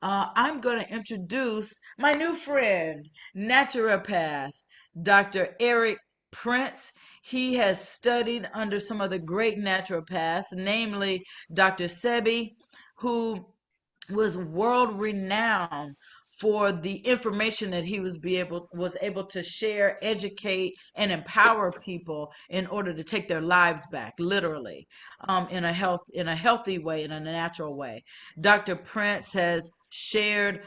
I'm going to introduce my new friend, naturopath, Dr. Eric Prince. He has studied under some of the great naturopaths, namely Dr. Sebi, who was world renowned for the information that he was able to share, educate, and empower people in order to take their lives back, literally, in a healthy way, in a natural way. Dr. Prince has shared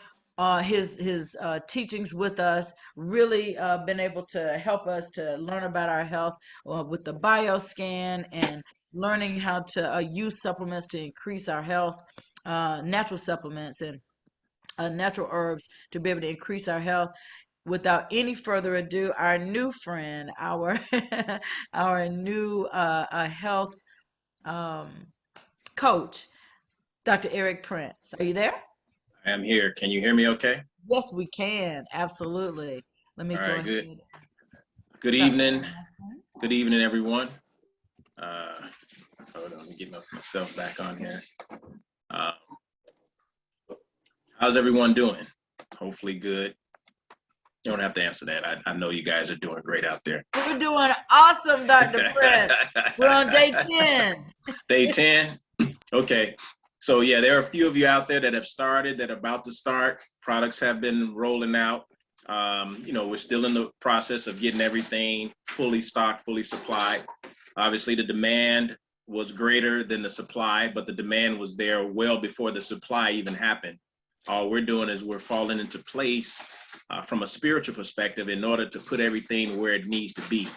his teachings with us, really been able to help us to learn about our health with the bioscan and learning how to use supplements to increase our health, natural supplements and natural herbs to be able to increase our health. Without any further ado, our new friend, our our new health um, coach, Dr. Eric Prince. Are you there? I am here. Can you hear me okay? Yes, we can. Absolutely. Let me All go right, ahead good. and Good stop evening. sharing my screen. Good evening, everyone. Uh, Hold on, let me get myself back on here. Uh, how's everyone doing? Hopefully good. You don't have to answer that. I know you guys are doing great out there. We're doing awesome, Dr. Prince. We're on day 10. Day 10? Okay. So yeah, there are a few of you out there that have started, that are about to start. Products have been rolling out. We're still in the process of getting everything fully stocked, fully supplied. Obviously, the demand was greater than the supply, but the demand was there well before the supply even happened. All we're doing is we're falling into place from a spiritual perspective in order to put everything where it needs to be.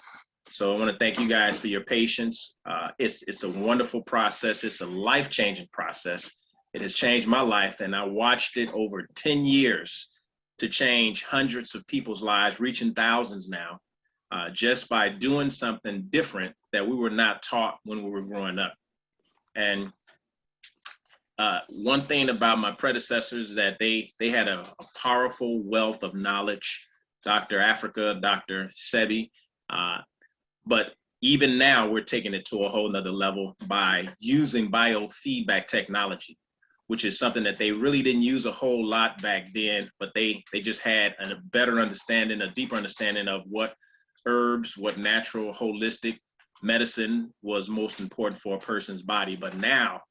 So I want to thank you guys for your patience. It's a wonderful process. It's a life-changing process. It has changed my life, and I watched it over 10 years to change hundreds of people's lives, reaching thousands now, just by doing something different that we were not taught when we were growing up. And one thing about my predecessors is that they had a powerful wealth of knowledge, Dr. Africa, Dr. Sebi, but even now we're taking it to a whole nother level by using biofeedback technology, which is something that they really didn't use a whole lot back then, but they just had a better understanding, a deeper understanding of what herbs, what natural holistic medicine was most important for a person's body. But now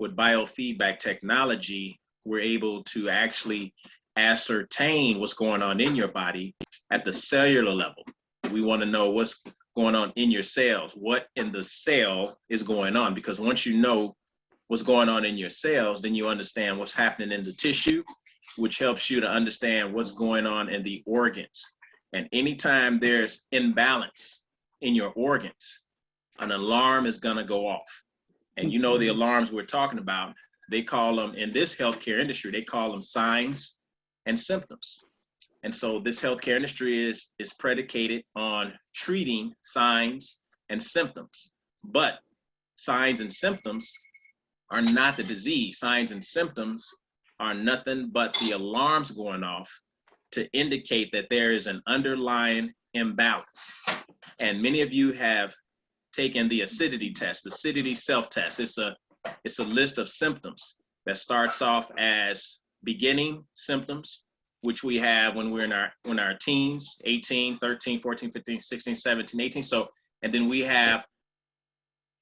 with biofeedback technology, we're able to actually ascertain what's going on in your body at the cellular level. We want to know what's going on in your cells, what in the cell is going on, because once you know what's going on in your cells, then you understand what's happening in the tissue, which helps you to understand what's going on in the organs. And anytime there's imbalance in your organs, an alarm is going to go off. And you know the alarms we're talking about, they call them, in this healthcare industry, they call them signs and symptoms. And so this healthcare industry is predicated on treating signs and symptoms. But signs and symptoms are not the disease. Signs and symptoms are nothing but the alarms going off to indicate that there is an underlying imbalance. And many of you have taken the acidity test, the acidity self-test. It's a list of symptoms that starts off as beginning symptoms, which we have when we're in our teens, 18, 13, 14, 15, 16, 17, 18. So, and then we have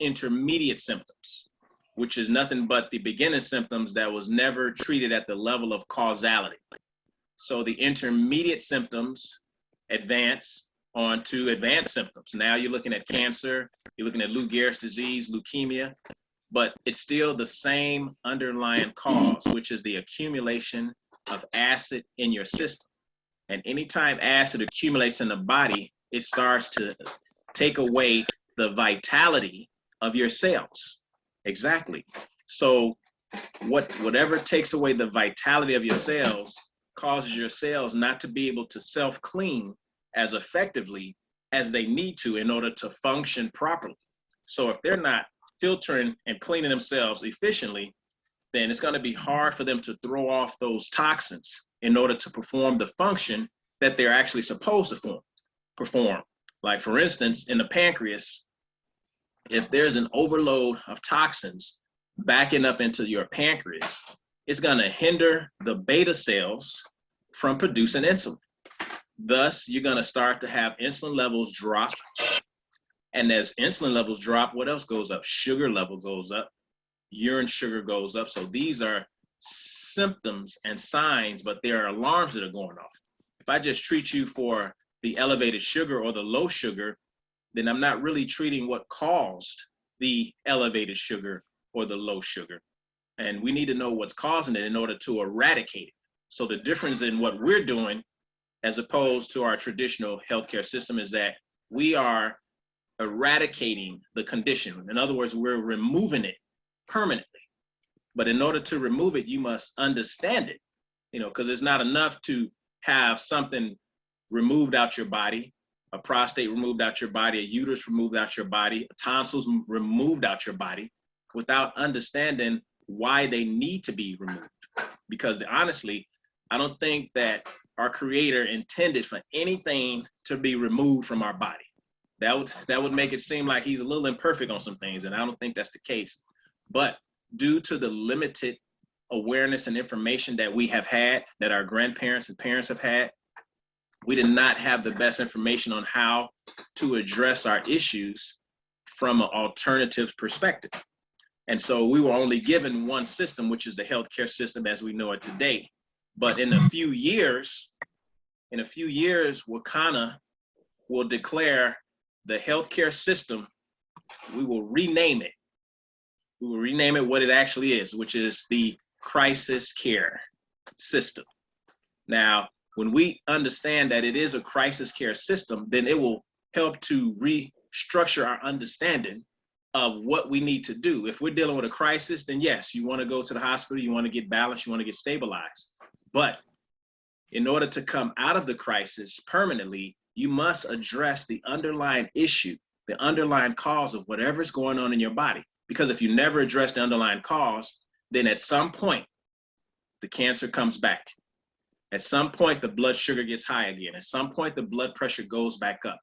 intermediate symptoms, which is nothing but the beginning symptoms that was never treated at the level of causality. So the intermediate symptoms advance onto advanced symptoms. Now you're looking at cancer, you're looking at Lou Gehrig's disease, leukemia, but it's still the same underlying cause, which is the accumulation of acid in your system. And anytime acid accumulates in the body, it starts to take away the vitality of your cells. Exactly. So whatever takes away the vitality of your cells causes your cells not to be able to self-clean as effectively as they need to in order to function properly. So if they're not filtering and cleaning themselves efficiently, then it's going to be hard for them to throw off those toxins in order to perform the function that they're actually supposed to perform. Like for instance, in the pancreas, if there's an overload of toxins backing up into your pancreas, it's going to hinder the beta cells from producing insulin. Thus, you're going to start to have insulin levels drop. And as insulin levels drop, what else goes up? Sugar level goes up, urine sugar goes up. So these are symptoms and signs, but there are alarms that are going off. If I just treat you for the elevated sugar or the low sugar, then I'm not really treating what caused the elevated sugar or the low sugar. And we need to know what's causing it in order to eradicate it. So the difference in what we're doing as opposed to our traditional healthcare system is that we are eradicating the condition. In other words, we're removing it permanently. But in order to remove it, you must understand it, because it's not enough to have something removed out your body, a prostate removed out your body, a uterus removed out your body, tonsils removed out your body, without understanding why they need to be removed. Because honestly, I don't think that our Creator intended for anything to be removed from our body. That would make it seem like He's a little imperfect on some things, and I don't think that's the case. But due to the limited awareness and information that we have had, that our grandparents and parents have had, we did not have the best information on how to address our issues from an alternative perspective. And so we were only given one system, which is the healthcare system as we know it today. But in a few years, Wakana will declare the healthcare system, we will rename it. We will rename it what it actually is, which is the crisis care system. Now, when we understand that it is a crisis care system, then it will help to restructure our understanding of what we need to do. If we're dealing with a crisis, then yes, you want to go to the hospital, you want to get balanced, you want to get stabilized. But in order to come out of the crisis permanently, you must address the underlying issue, the underlying cause of whatever's going on in your body. Because if you never address the underlying cause, then at some point, the cancer comes back. At some point, the blood sugar gets high again. At some point, the blood pressure goes back up.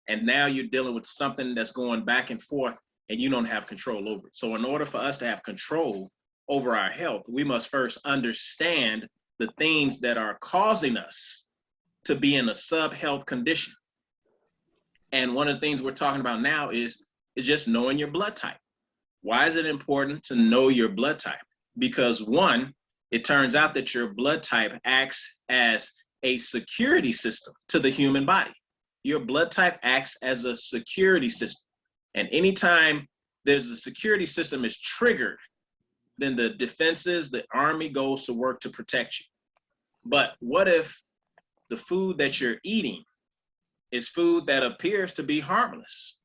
And now you're dealing with something that's going back and forth, and you don't have control over it. So in order for us to have control over our health, we must first understand the things that are causing us to be in a sub-health condition. And one of the things we're talking about now is just knowing your blood type. Why is it important to know your blood type? Because one, it turns out that your blood type acts as a security system to the human body. Your blood type acts as a security system. And anytime there's a security system is triggered, then the defenses, the army goes to work to protect you. But what if the food that you're eating is food that appears to be harmless?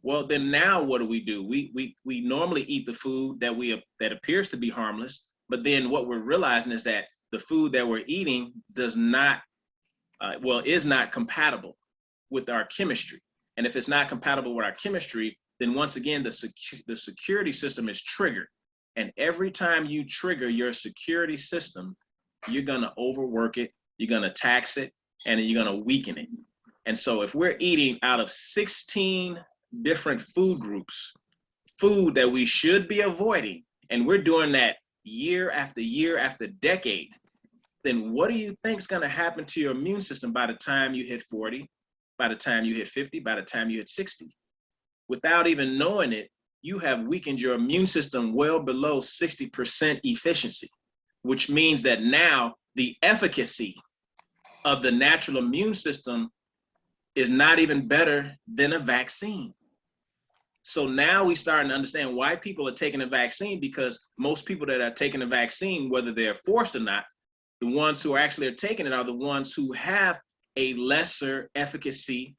Well, then now what do? We normally eat the food that appears to be harmless, but then what we're realizing is that the food that we're eating is not compatible with our chemistry. And if it's not compatible with our chemistry, then once again, the security system is triggered. And every time you trigger your security system, you're gonna overwork it, you're gonna tax it, and you're gonna weaken it. And so if we're eating out of 16 different food groups, food that we should be avoiding, and we're doing that year after year after decade, then what do you think is gonna happen to your immune system by the time you hit 40, by the time you hit 50, by the time you hit 60? Without even knowing it, you have weakened your immune system well below 60% efficiency, which means that now the efficacy of the natural immune system is not even better than a vaccine. So now we starting to understand why people are taking a vaccine, because most people that are taking a vaccine, whether they're forced or not, the ones who actually are taking it are the ones who have a lesser efficacy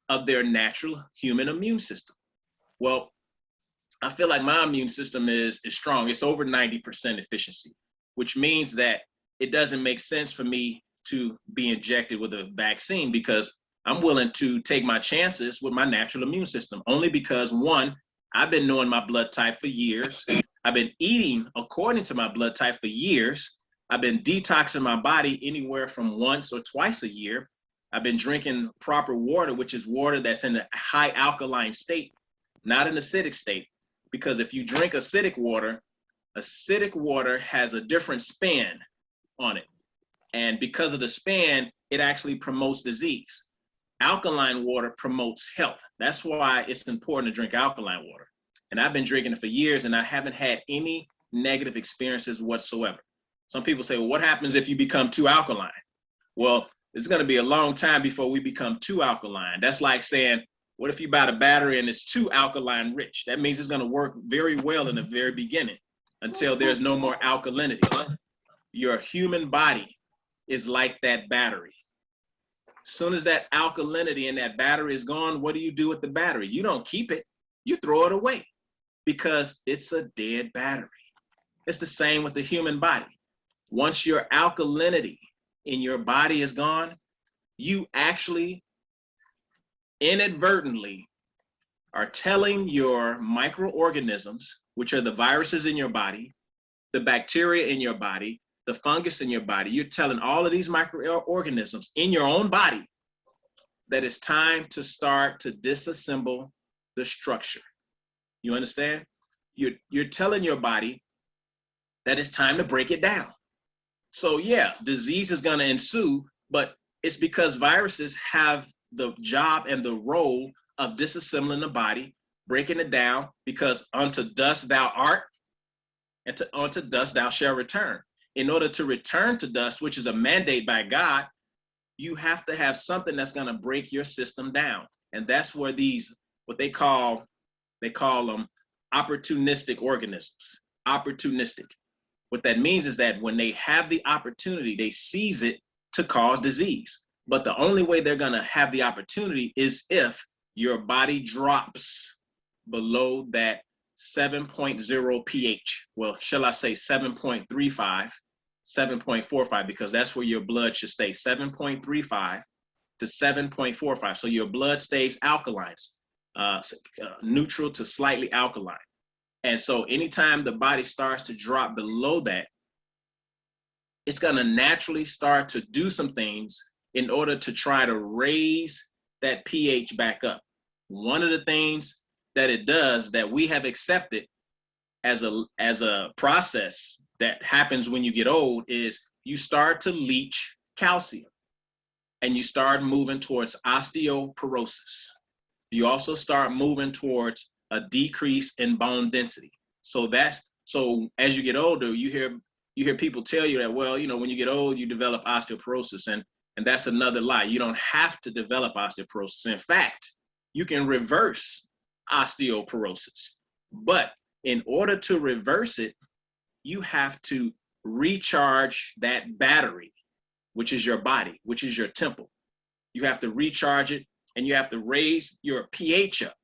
of their natural human immune system. Well, I feel like my immune system is strong. It's over 90% efficiency, which means that it doesn't make sense for me to be injected with a vaccine, because I'm willing to take my chances with my natural immune system, only because one, I've been knowing my blood type for years. I've been eating according to my blood type for years. I've been detoxing my body anywhere from once or twice a year. I've been drinking proper water, which is water that's in a high alkaline state, not an acidic state. Because if you drink acidic water, Acidic water has a different spin on it. And because of the spin, it actually promotes disease. Alkaline water promotes health. That's why it's important to drink alkaline water. And I've been drinking it for years and I haven't had any negative experiences whatsoever. Some people say, well, what happens if you become too alkaline? Well, it's going to be a long time before we become too alkaline. That's like saying, what if you buy a battery and it's too alkaline rich? That means it's going to work very well in the very beginning until there's no more alkalinity. Your human body is like that battery. As soon as that alkalinity in that battery is gone, what do you do with the battery? You don't keep it, you throw it away because it's a dead battery. It's the same with the human body. Once your alkalinity in your body is gone, you actually inadvertently are telling your microorganisms, which are the viruses in your body, the bacteria in your body, the fungus in your body, you're telling all of these microorganisms in your own body that it's time to start to disassemble the structure. You understand? You're telling your body that it's time to break it down. So yeah, disease is going to ensue, but it's because viruses have the job and the role of disassembling the body, breaking it down, because unto dust thou art, and unto dust thou shalt return. In order to return to dust, which is a mandate by God, you have to have something that's going to break your system down. And that's where these, what they call them opportunistic organisms. Opportunistic. What that means is that when they have the opportunity, they seize it to cause disease. But the only way they're going to have the opportunity is if your body drops below that 7.0 pH. Well, shall I say 7.35, 7.45, because that's where your blood should stay, 7.35 to 7.45. So your blood stays alkaline, neutral to slightly alkaline. And so anytime the body starts to drop below that, it's going to naturally start to do some things in order to try to raise that pH back up. One of the things that it does that we have accepted as a process that happens when you get old is you start to leach calcium and you start moving towards osteoporosis. You also start moving towards a decrease in bone density. So as you get older, you hear people tell you that, well, when you get old, you develop osteoporosis, and that's another lie. You don't have to develop osteoporosis. In fact, you can reverse osteoporosis. But in order to reverse it, you have to recharge that battery, which is your body, which is your temple. You have to recharge it, and you have to raise your pH up.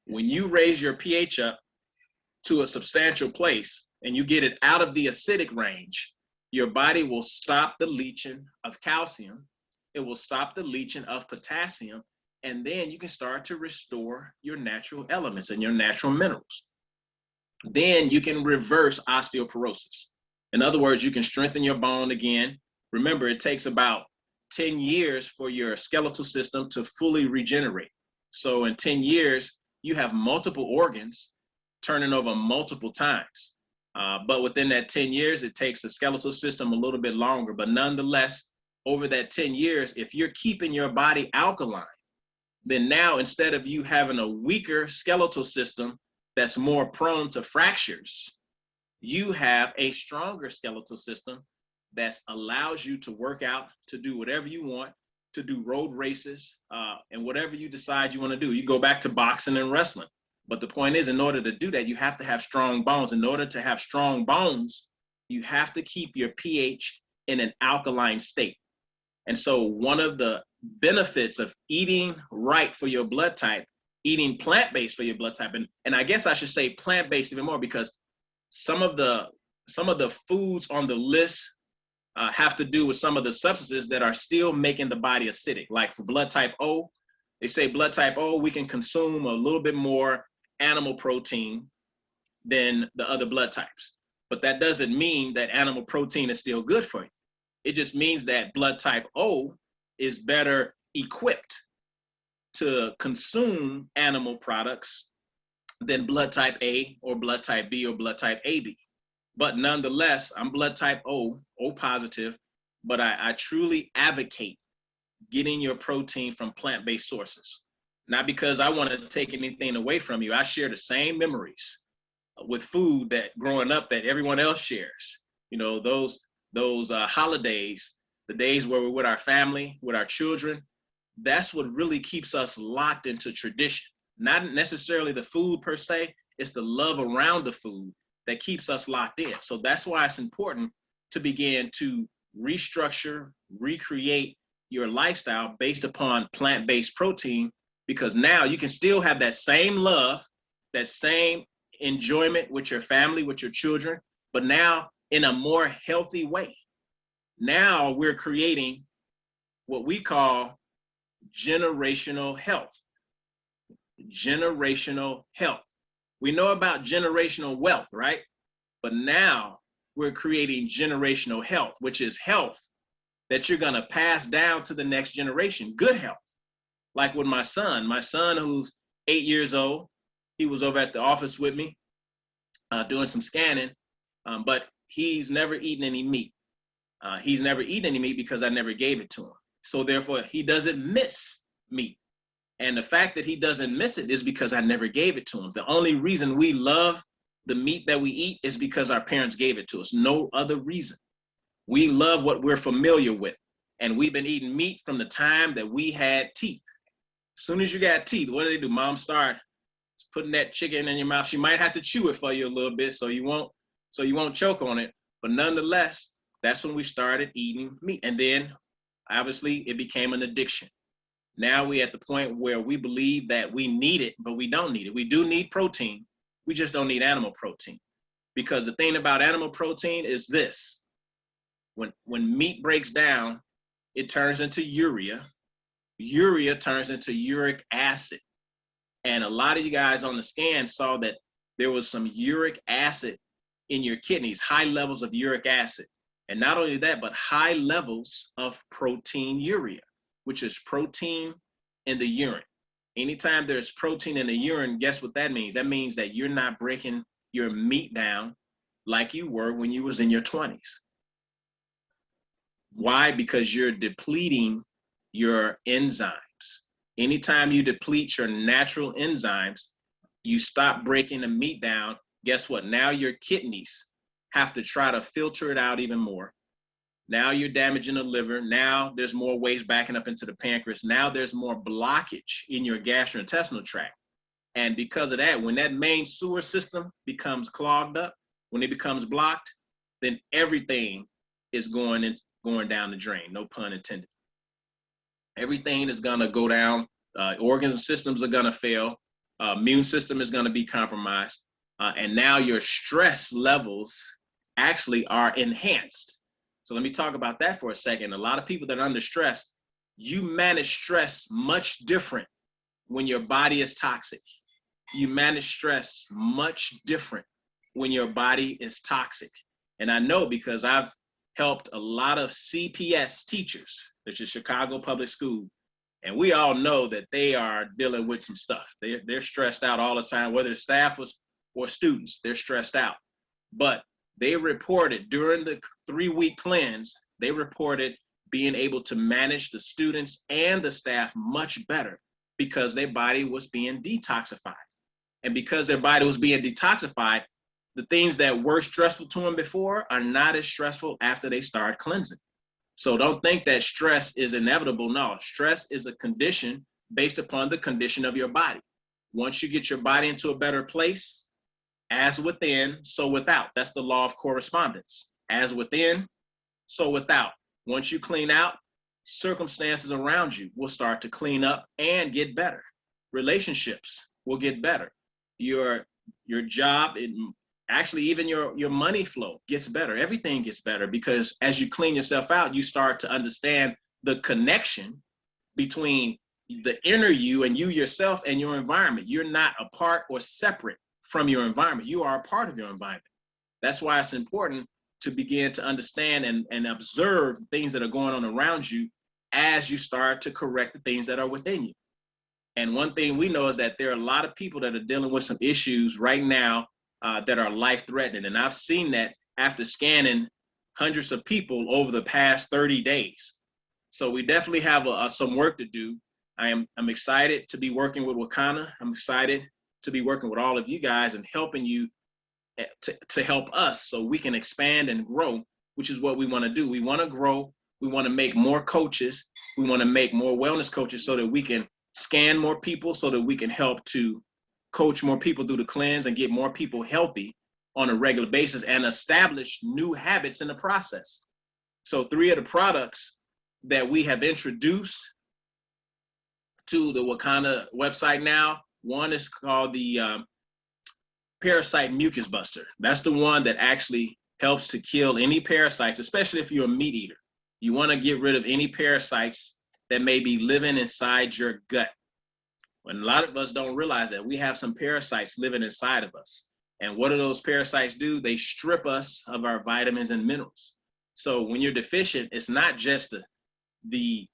When you raise your pH up to a substantial place and you get it out of the acidic range, your body will stop the leaching of calcium. It will stop the leaching of potassium. And then you can start to restore your natural elements and your natural minerals. Then you can reverse osteoporosis. In other words, you can strengthen your bone again. Remember, it takes about 10 years for your skeletal system to fully regenerate. So in 10 years, you have multiple organs turning over multiple times. But within that 10 years, it takes the skeletal system a little bit longer. But nonetheless, over that 10 years, if you're keeping your body alkaline, then now instead of you having a weaker skeletal system that's more prone to fractures, you have a stronger skeletal system that allows you to work out, to do whatever you want, to do road races, and whatever you decide you want to do. You go back to boxing and wrestling. But the point is, in order to do that, you have to have strong bones. In order to have strong bones, you have to keep your pH in an alkaline state. And so one of the benefits of eating right for your blood type, eating plant-based for your blood type, and I guess I should say plant-based even more, because some of the foods on the list have to do with some of the substances that are still making the body acidic. Like for blood type O, they say blood type O, we can consume a little bit more animal protein than the other blood types. But that doesn't mean that animal protein is still good for you. It just means that blood type O is better equipped to consume animal products than blood type A or blood type B or blood type AB. But nonetheless, I'm blood type O positive, but I truly advocate getting your protein from plant-based sources. Not because I want to take anything away from you. I share the same memories with food that growing up that everyone else shares. You know, those holidays, the days where we're with our family, with our children, that's what really keeps us locked into tradition. Not necessarily the food per se, it's the love around the food that keeps us locked in. So that's why it's important to begin to restructure, recreate your lifestyle based upon plant-based protein, because now you can still have that same love, that same enjoyment with your family, with your children, but now in a more healthy way. Now we're creating what we call generational health. Generational health. We know about generational wealth, right? But now we're creating generational health, which is health that you're going to pass down to the next generation. Good health. Like with my son who's 8 years old, he was over at the office with me doing some scanning, but he's never eaten any meat. He's never eaten any meat because I never gave it to him. So therefore, he doesn't miss meat. And the fact that he doesn't miss it is because I never gave it to him. The only reason we love the meat that we eat is because our parents gave it to us. No other reason. We love what we're familiar with. And we've been eating meat from the time that we had teeth. As soon as you got teeth, what do? Mom start putting that chicken in your mouth. She might have to chew it for you a little bit so you won't choke on it. But nonetheless, that's when we started eating meat. And then obviously it became an addiction. Now we're at the point where we believe that we need it, but we don't need it. We do need protein. We just don't need animal protein. Because the thing about animal protein is this. When meat breaks down, it turns into urea. Urea turns into uric acid. And a lot of you guys on the scan saw that there was some uric acid in your kidneys, high levels of uric acid. And not only that, but high levels of proteinuria, which is protein in the urine. Anytime there's protein in the urine, guess what that means? That means that you're not breaking your meat down like you were when you was in your 20s. Why? Because you're depleting your enzymes. Anytime you deplete your natural enzymes, you stop breaking the meat down. Guess what? Now your kidneys have to try to filter it out even more. Now you're damaging the liver. Now there's more waste backing up into the pancreas. Now there's more blockage in your gastrointestinal tract. And because of that, when that main sewer system becomes clogged up, when it becomes blocked, then everything is going down the drain, no pun intended. Everything is gonna go down. Organ systems are gonna fail. Immune system is gonna be compromised. And now your stress levels actually are enhanced. So let me talk about that for a second. A lot of people that are under stress, you manage stress much different when your body is toxic. You manage stress much different when your body is toxic. And I know because I've helped a lot of CPS teachers, which is Chicago Public School, and we all know that they are dealing with some stuff. They're stressed out all the time, whether it's staff or students, they're stressed out. But they reported during the 3-week cleanse, they reported being able to manage the students and the staff much better because their body was being detoxified. And because their body was being detoxified, the things that were stressful to them before are not as stressful after they start cleansing. So don't think that stress is inevitable. No, stress is a condition based upon the condition of your body. Once you get your body into a better place, as within, so without. That's the law of correspondence. As within, so without. Once you clean out, circumstances around you will start to clean up and get better. Relationships will get better. Your job, actually even your money flow gets better. Everything gets better because as you clean yourself out, you start to understand the connection between the inner you and you yourself and your environment. You're not apart or separate from your environment. You are a part of your environment. That's why it's important to begin to understand and observe things that are going on around you as you start to correct the things that are within you. And one thing we know is that there are a lot of people that are dealing with some issues right now that are life-threatening. And I've seen that after scanning hundreds of people over the past 30 days. So we definitely have some work to do. I'm excited to be working with Wakana. I'm excited to be working with all of you guys and helping you to help us so we can expand and grow, which is what we want to do. We want to grow. We want to make more coaches. We want to make more wellness coaches so that we can scan more people, so that we can help to coach more people through the cleanse and get more people healthy on a regular basis and establish new habits in the process. So 3 of the products that we have introduced to the Wakana website now, one is called the Parasite Mucus Buster. That's the one that actually helps to kill any parasites, especially if you're a meat eater. You want to get rid of any parasites that may be living inside your gut. And a lot of us don't realize that we have some parasites living inside of us. And what do those parasites do? They strip us of our vitamins and minerals. So when you're deficient, it's not just the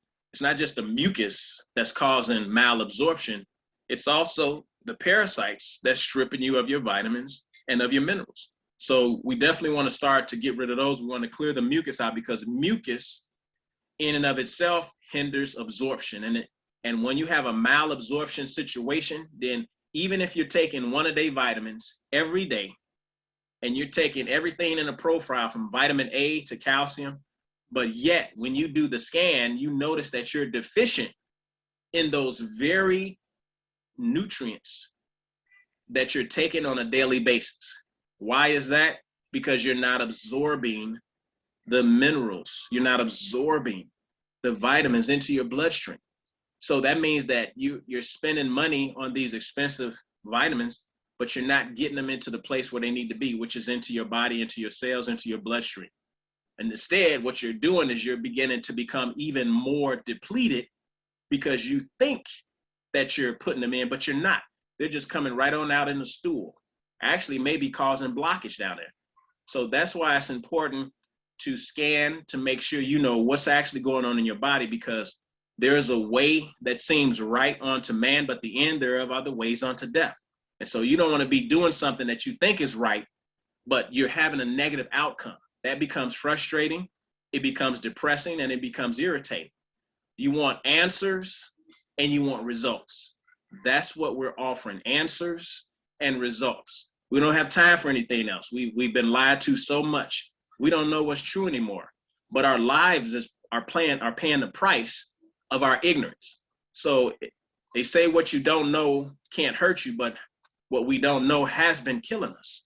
mucus that's causing malabsorption. It's also the parasites that's stripping you of your vitamins and of your minerals. So we definitely want to start to get rid of those. We want to clear the mucus out, because mucus in and of itself hinders absorption. And when you have a malabsorption situation, then even if you're taking 1-a-day vitamins every day, and you're taking everything in a profile from vitamin A to calcium, but yet when you do the scan, you notice that you're deficient in those very nutrients that you're taking on a daily basis. Why is that? Because you're not absorbing the minerals. You're not absorbing the vitamins into your bloodstream. So that means that you're spending money on these expensive vitamins, but you're not getting them into the place where they need to be, which is into your body, into your cells, into your bloodstream. And instead, what you're doing is you're beginning to become even more depleted, because you think that you're putting them in, but you're not. They're just coming right on out in the stool, actually maybe causing blockage down there. So that's why it's important to scan to make sure you know what's actually going on in your body, because there is a way that seems right unto man, but the end thereof are the ways unto death. And so you don't want to be doing something that you think is right, but you're having a negative outcome. That becomes frustrating, it becomes depressing, and it becomes irritating. You want answers and you want results. That's what we're offering, answers and results. We don't have time for anything else. We've been lied to so much. We don't know what's true anymore. But our lives are paying the price of our ignorance. So they say what you don't know can't hurt you, but what we don't know has been killing us.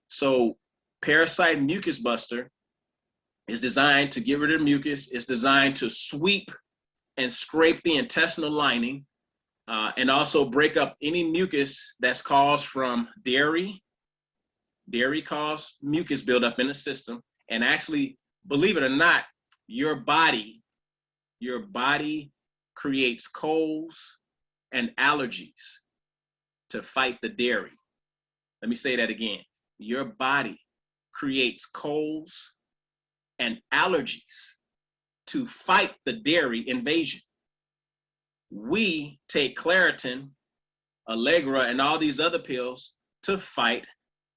So Parasite Mucus Buster is designed to get rid of mucus. It's designed to sweep and scrape the intestinal lining, and also break up any mucus that's caused from dairy. Dairy causes mucus buildup in the system. And actually, believe it or not, your body creates colds and allergies to fight the dairy. Let me say that again. Your body creates colds and allergies to fight the dairy invasion. We take Claritin, Allegra, and all these other pills to fight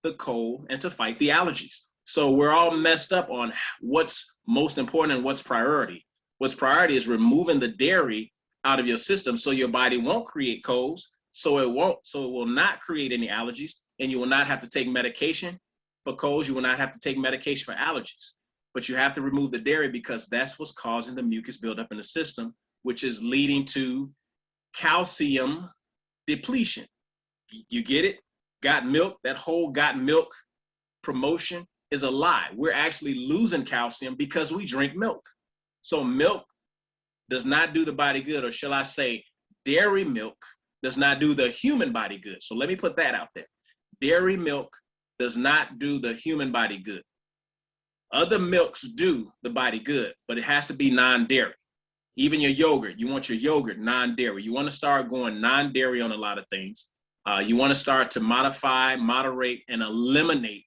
the cold and to fight the allergies. So we're all messed up on what's most important and what's priority. What's priority is removing the dairy out of your system so your body won't create colds, so it will not create any allergies, and you will not have to take medication for colds. You will not have to take medication for allergies. But you have to remove the dairy, because that's what's causing the mucus buildup in the system, which is leading to calcium depletion. You get it? Got milk, that whole got milk promotion is a lie. We're actually losing calcium because we drink milk. So milk does not do the body good, or shall I say, dairy milk does not do the human body good. So let me put that out there. Dairy milk does not do the human body good. Other milks do the body good, but it has to be non-dairy. Even your yogurt, you want your yogurt non-dairy. You want to start going non-dairy on a lot of things. You want to start to modify, moderate, and eliminate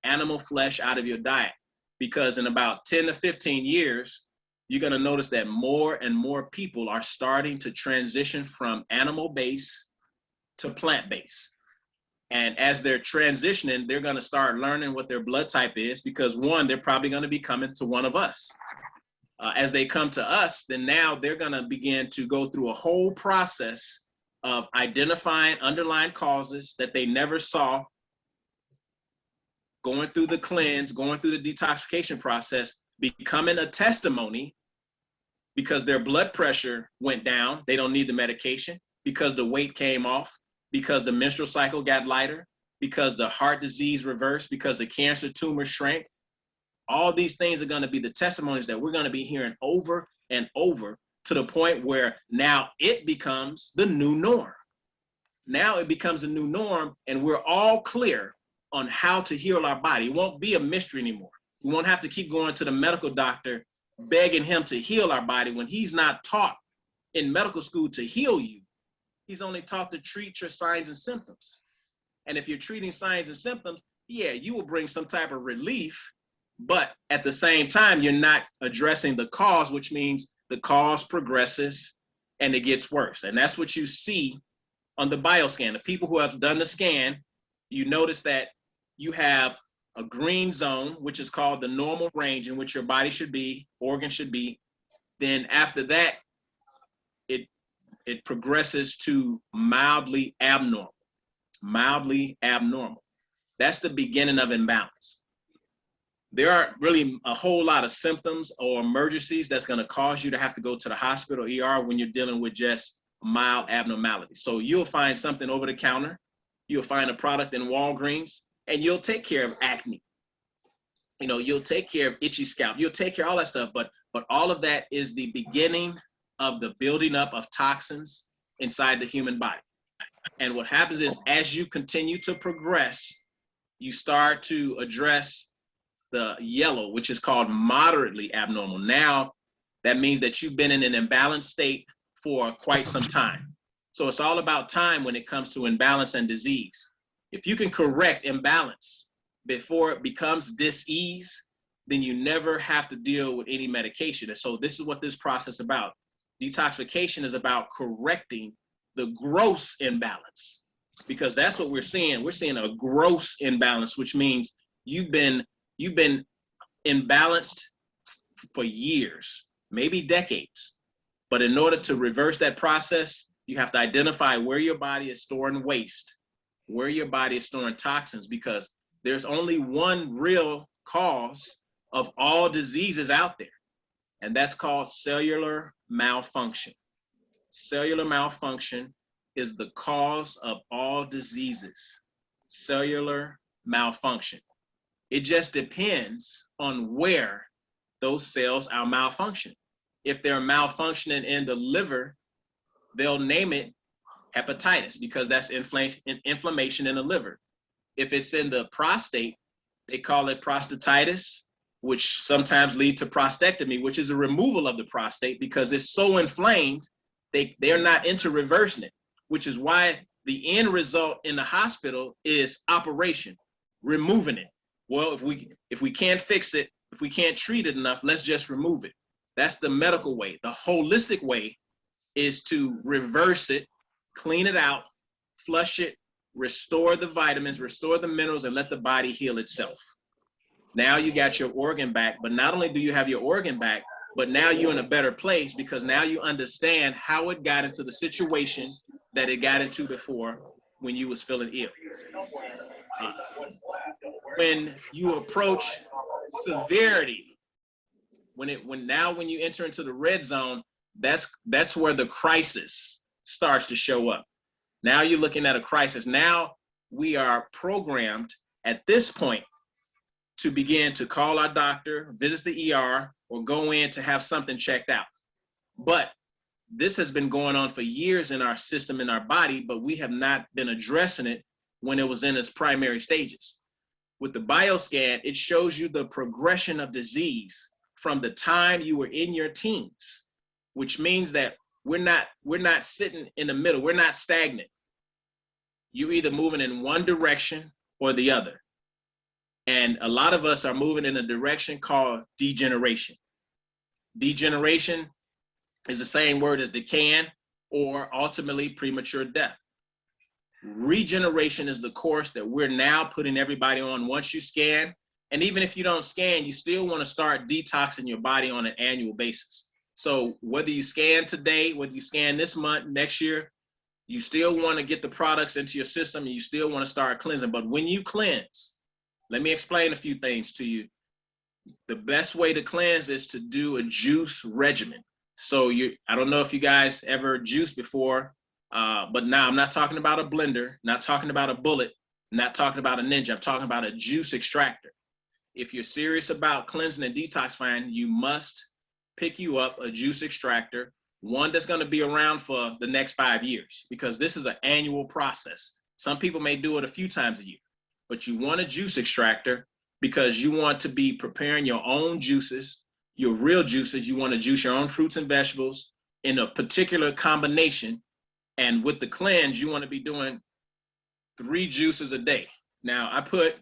animal flesh out of your diet, because in about 10 to 15 years, you're going to notice that more and more people are starting to transition from animal-based to plant-based. And as they're transitioning, they're going to start learning what their blood type is, because one, they're probably going to be coming to one of us. As they come to us, then now they're going to begin to go through a whole process of identifying underlying causes that they never saw, going through the cleanse, going through the detoxification process, becoming a testimony because their blood pressure went down. They don't need the medication, because the weight came off, because the menstrual cycle got lighter, because the heart disease reversed, because the cancer tumor shrank. All these things are going to be the testimonies that we're going to be hearing over and over, to the point where now it becomes the new norm. Now it becomes a new norm, and we're all clear on how to heal our body. It won't be a mystery anymore. We won't have to keep going to the medical doctor begging him to heal our body when he's not taught in medical school to heal you. He's only taught to treat your signs and symptoms. And if you're treating signs and symptoms, yeah, you will bring some type of relief, but at the same time, you're not addressing the cause, which means the cause progresses and it gets worse. And that's what you see on the bioscan. The people who have done the scan, you notice that you have a green zone, which is called the normal range in which your body should be, organ should be. Then after that, it progresses to mildly abnormal. Mildly abnormal. That's the beginning of imbalance. There aren't really a whole lot of symptoms or emergencies that's going to cause you to have to go to the hospital, ER, when you're dealing with just mild abnormality. So you'll find something over the counter, you'll find a product in Walgreens, and you'll take care of acne. You know, you'll take care of itchy scalp, you'll take care of all that stuff, but all of that is the beginning of the building up of toxins inside the human body. And what happens is, as you continue to progress, you start to address the yellow, which is called moderately abnormal. Now, that means that you've been in an imbalanced state for quite some time. So it's all about time when it comes to imbalance and disease. If you can correct imbalance before it becomes dis-ease, then you never have to deal with any medication. And so this is what this process is about. Detoxification is about correcting the gross imbalance, because that's what we're seeing. We're seeing a gross imbalance, which means you've been imbalanced for years, maybe decades. But in order to reverse that process, you have to identify where your body is storing waste, where your body is storing toxins, because there's only one real cause of all diseases out there, and that's called cellular malfunction. Cellular malfunction is the cause of all diseases. Cellular malfunction. It just depends on where those cells are malfunctioning. If they're malfunctioning in the liver, they'll name it hepatitis, because that's inflammation in the liver. If it's in the prostate, they call it prostatitis, which sometimes lead to prostatectomy, which is a removal of the prostate because it's so inflamed, they're not into reversing it, which is why the end result in the hospital is operation, removing it. Well, if we can't fix it, if we can't treat it enough, let's just remove it. That's the medical way. The holistic way is to reverse it, clean it out, flush it, restore the vitamins, restore the minerals, and let the body heal itself. Now you got your organ back, but not only do you have your organ back, but now you're in a better place, because now you understand how it got into the situation that it got into before when you was feeling ill. When you approach severity, when you enter into the red zone, that's where the crisis starts to show up. Now you're looking at a crisis. Now we are programmed at this point to begin to call our doctor, visit the ER, or go in to have something checked out. But this has been going on for years in our system, in our body, but we have not been addressing it when it was in its primary stages. With the bioscan, it shows you the progression of disease from the time you were in your teens, which means that we're not sitting in the middle. We're not stagnant. You're either moving in one direction or the other. And a lot of us are moving in a direction called degeneration. Degeneration is the same word as decaying, or ultimately premature death. Regeneration is the course that we're now putting everybody on once you scan. And even if you don't scan, you still want to start detoxing your body on an annual basis. So whether you scan today, whether you scan this month, next year, you still want to get the products into your system and you still want to start cleansing. But when you cleanse, let me explain a few things to you. The best way to cleanse is to do a juice regimen. So I don't know if you guys ever juiced before, but now I'm not talking about a blender, not talking about a bullet, not talking about a ninja. I'm talking about a juice extractor. If you're serious about cleansing and detoxifying, you must pick you up a juice extractor, one that's going to be around for the next 5 years, because this is an annual process. Some people may do it a few times a year, but you want a juice extractor because you want to be preparing your own juices, your real juices. You want to juice your own fruits and vegetables in a particular combination. And with the cleanse, you want to be doing 3 juices a day. Now, I put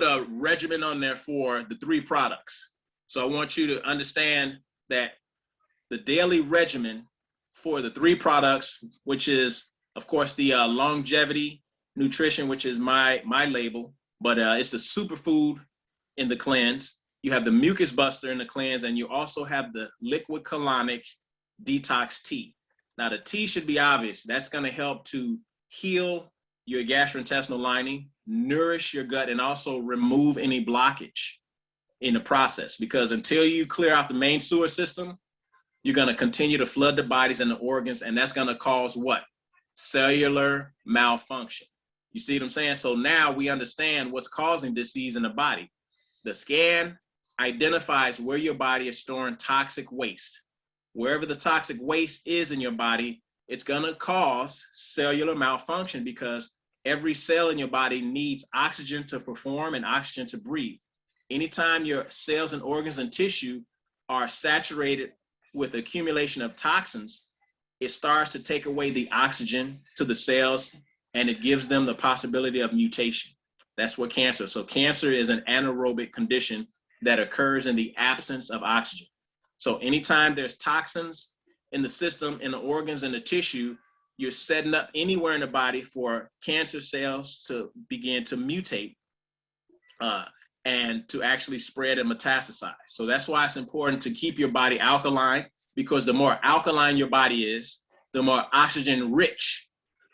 a regimen on there for the 3 products. So I want you to understand that the daily regimen for the 3 products, which is, of course, the longevity nutrition, which is my label, but it's the superfood in the cleanse. You have the mucus buster in the cleanse, and you also have the liquid colonic detox tea. Now, the tea should be obvious. That's going to help to heal your gastrointestinal lining, nourish your gut, and also remove any blockage in the process. Because until you clear out the main sewer system, you're going to continue to flood the bodies and the organs, and that's going to cause what? Cellular malfunction. You see what I'm saying? So now we understand what's causing disease in the body. The scan identifies where your body is storing toxic waste. Wherever the toxic waste is in your body, it's going to cause cellular malfunction, because every cell in your body needs oxygen to perform and oxygen to breathe. Anytime your cells and organs and tissue are saturated with accumulation of toxins, it starts to take away the oxygen to the cells, and it gives them the possibility of mutation. That's what cancer. So cancer is an anaerobic condition that occurs in the absence of oxygen. So anytime there's toxins in the system, in the organs, and the tissue, you're setting up anywhere in the body for cancer cells to begin to mutate and to actually spread and metastasize. So that's why it's important to keep your body alkaline, because the more alkaline your body is, the more oxygen rich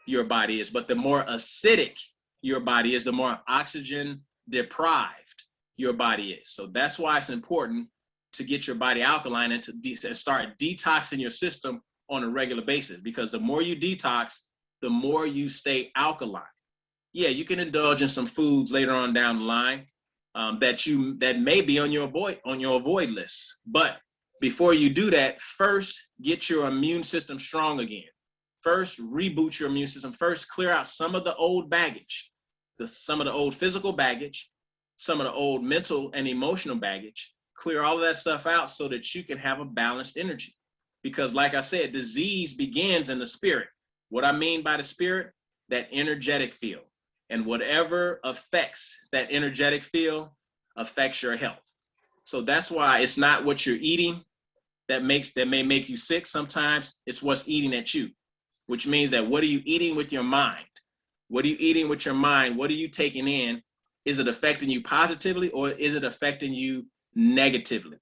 your body is. But the more acidic your body is, the more oxygen deprived your body is. So that's why it's important to get your body alkaline and to start detoxing your system on a regular basis, because the more you detox, the more you stay alkaline. Yeah, you can indulge in some foods later on down the line that may be on your avoid list. But before you do that, first get your immune system strong again. First, reboot your immune system. First, clear out some of the old baggage, some of the old physical baggage, some of the old mental and emotional baggage. Clear all of that stuff out so that you can have a balanced energy. Because like I said, disease begins in the spirit. What I mean by the spirit, that energetic field. And whatever affects that energetic field affects your health. So that's why it's not what you're eating that may make you sick. Sometimes it's what's eating at you, which means that what are you eating with your mind? What are you eating with your mind? What are you taking in? Is it affecting you positively, or is it affecting you negatively?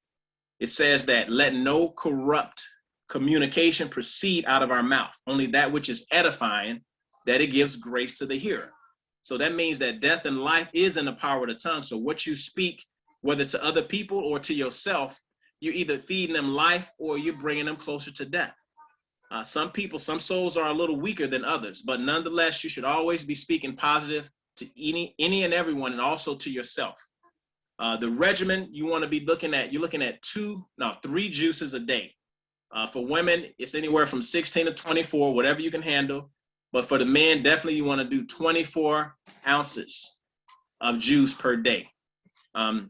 It says that let no corrupt communication proceed out of our mouth, only that which is edifying, that it gives grace to the hearer. So that means that death and life is in the power of the tongue. So what you speak, whether to other people or to yourself, you're either feeding them life or you're bringing them closer to death. Some souls are a little weaker than others, but nonetheless, you should always be speaking positive to any and everyone, and also to yourself. The regimen you want to be looking at, you're looking at 3 juices a day. For women, it's anywhere from 16 to 24, whatever you can handle. But for the men, definitely you want to do 24 ounces of juice per day. In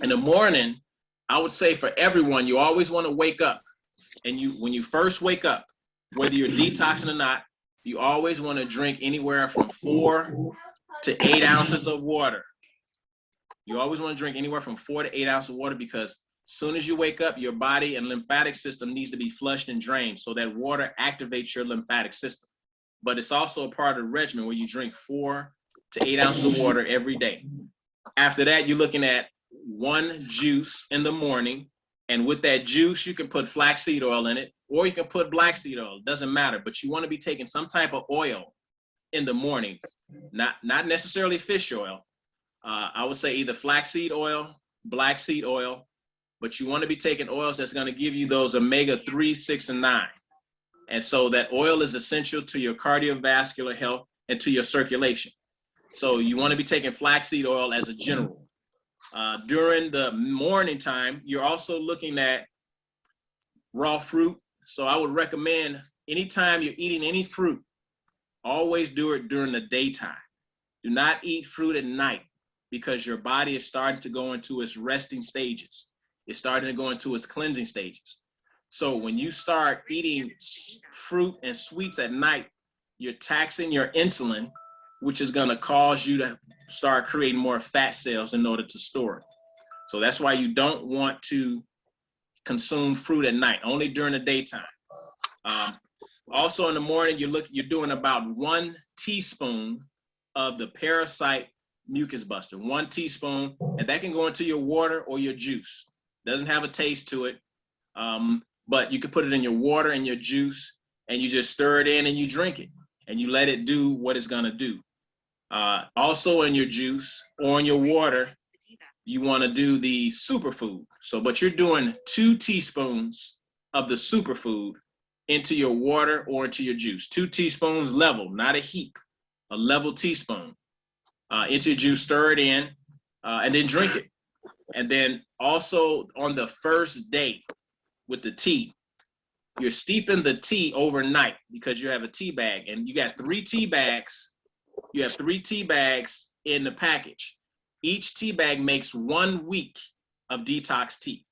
the morning, I would say for everyone, you always want to wake up. And when you first wake up, whether you're detoxing or not, you always want to drink anywhere from 4 to 8 ounces of water. You always want to drink anywhere from 4 to 8 ounces of water, because as soon as you wake up, your body and lymphatic system needs to be flushed and drained. So that water activates your lymphatic system. but it's also a part of the regimen where you drink 4 to 8 ounces of water every day. After that, you're looking at 1 juice in the morning. And with that juice, you can put flaxseed oil in it, or you can put black seed oil. It doesn't matter, but you want to be taking some type of oil in the morning, not necessarily fish oil. I would say either flaxseed oil, black seed oil, but you want to be taking oils that's going to give you those omega-3, 6, and 9. And so that oil is essential to your cardiovascular health and to your circulation. So you want to be taking flaxseed oil as a general. During the morning time, you're also looking at raw fruit. So I would recommend anytime you're eating any fruit, always do it during the daytime. Do not eat fruit at night because your body is starting to go into its resting stages. It's starting to go into its cleansing stages. So when you start eating fruit and sweets at night, you're taxing your insulin, which is going to cause you to start creating more fat cells in order to store it. So that's why you don't want to consume fruit at night, only during the daytime. Also in the morning, you're doing about 1 teaspoon of the Parasite mucus buster, 1 teaspoon, and that can go into your water or your juice. Doesn't have a taste to it, but you can put it in your water and your juice, and you just stir it in and you drink it, and you let it do what it's gonna do. Also in your juice or in your water, you wanna do the superfood. So, but you're doing 2 teaspoons of the superfood into your water or into your juice. 2 teaspoons level, not a heap, a level teaspoon. Into your juice, stir it in, and then drink it. And then also on the first day with the tea, you're steeping the tea overnight because you have a tea bag, and you got 3 tea bags. You have 3 tea bags in the package. Each tea bag makes 1 week of detox tea.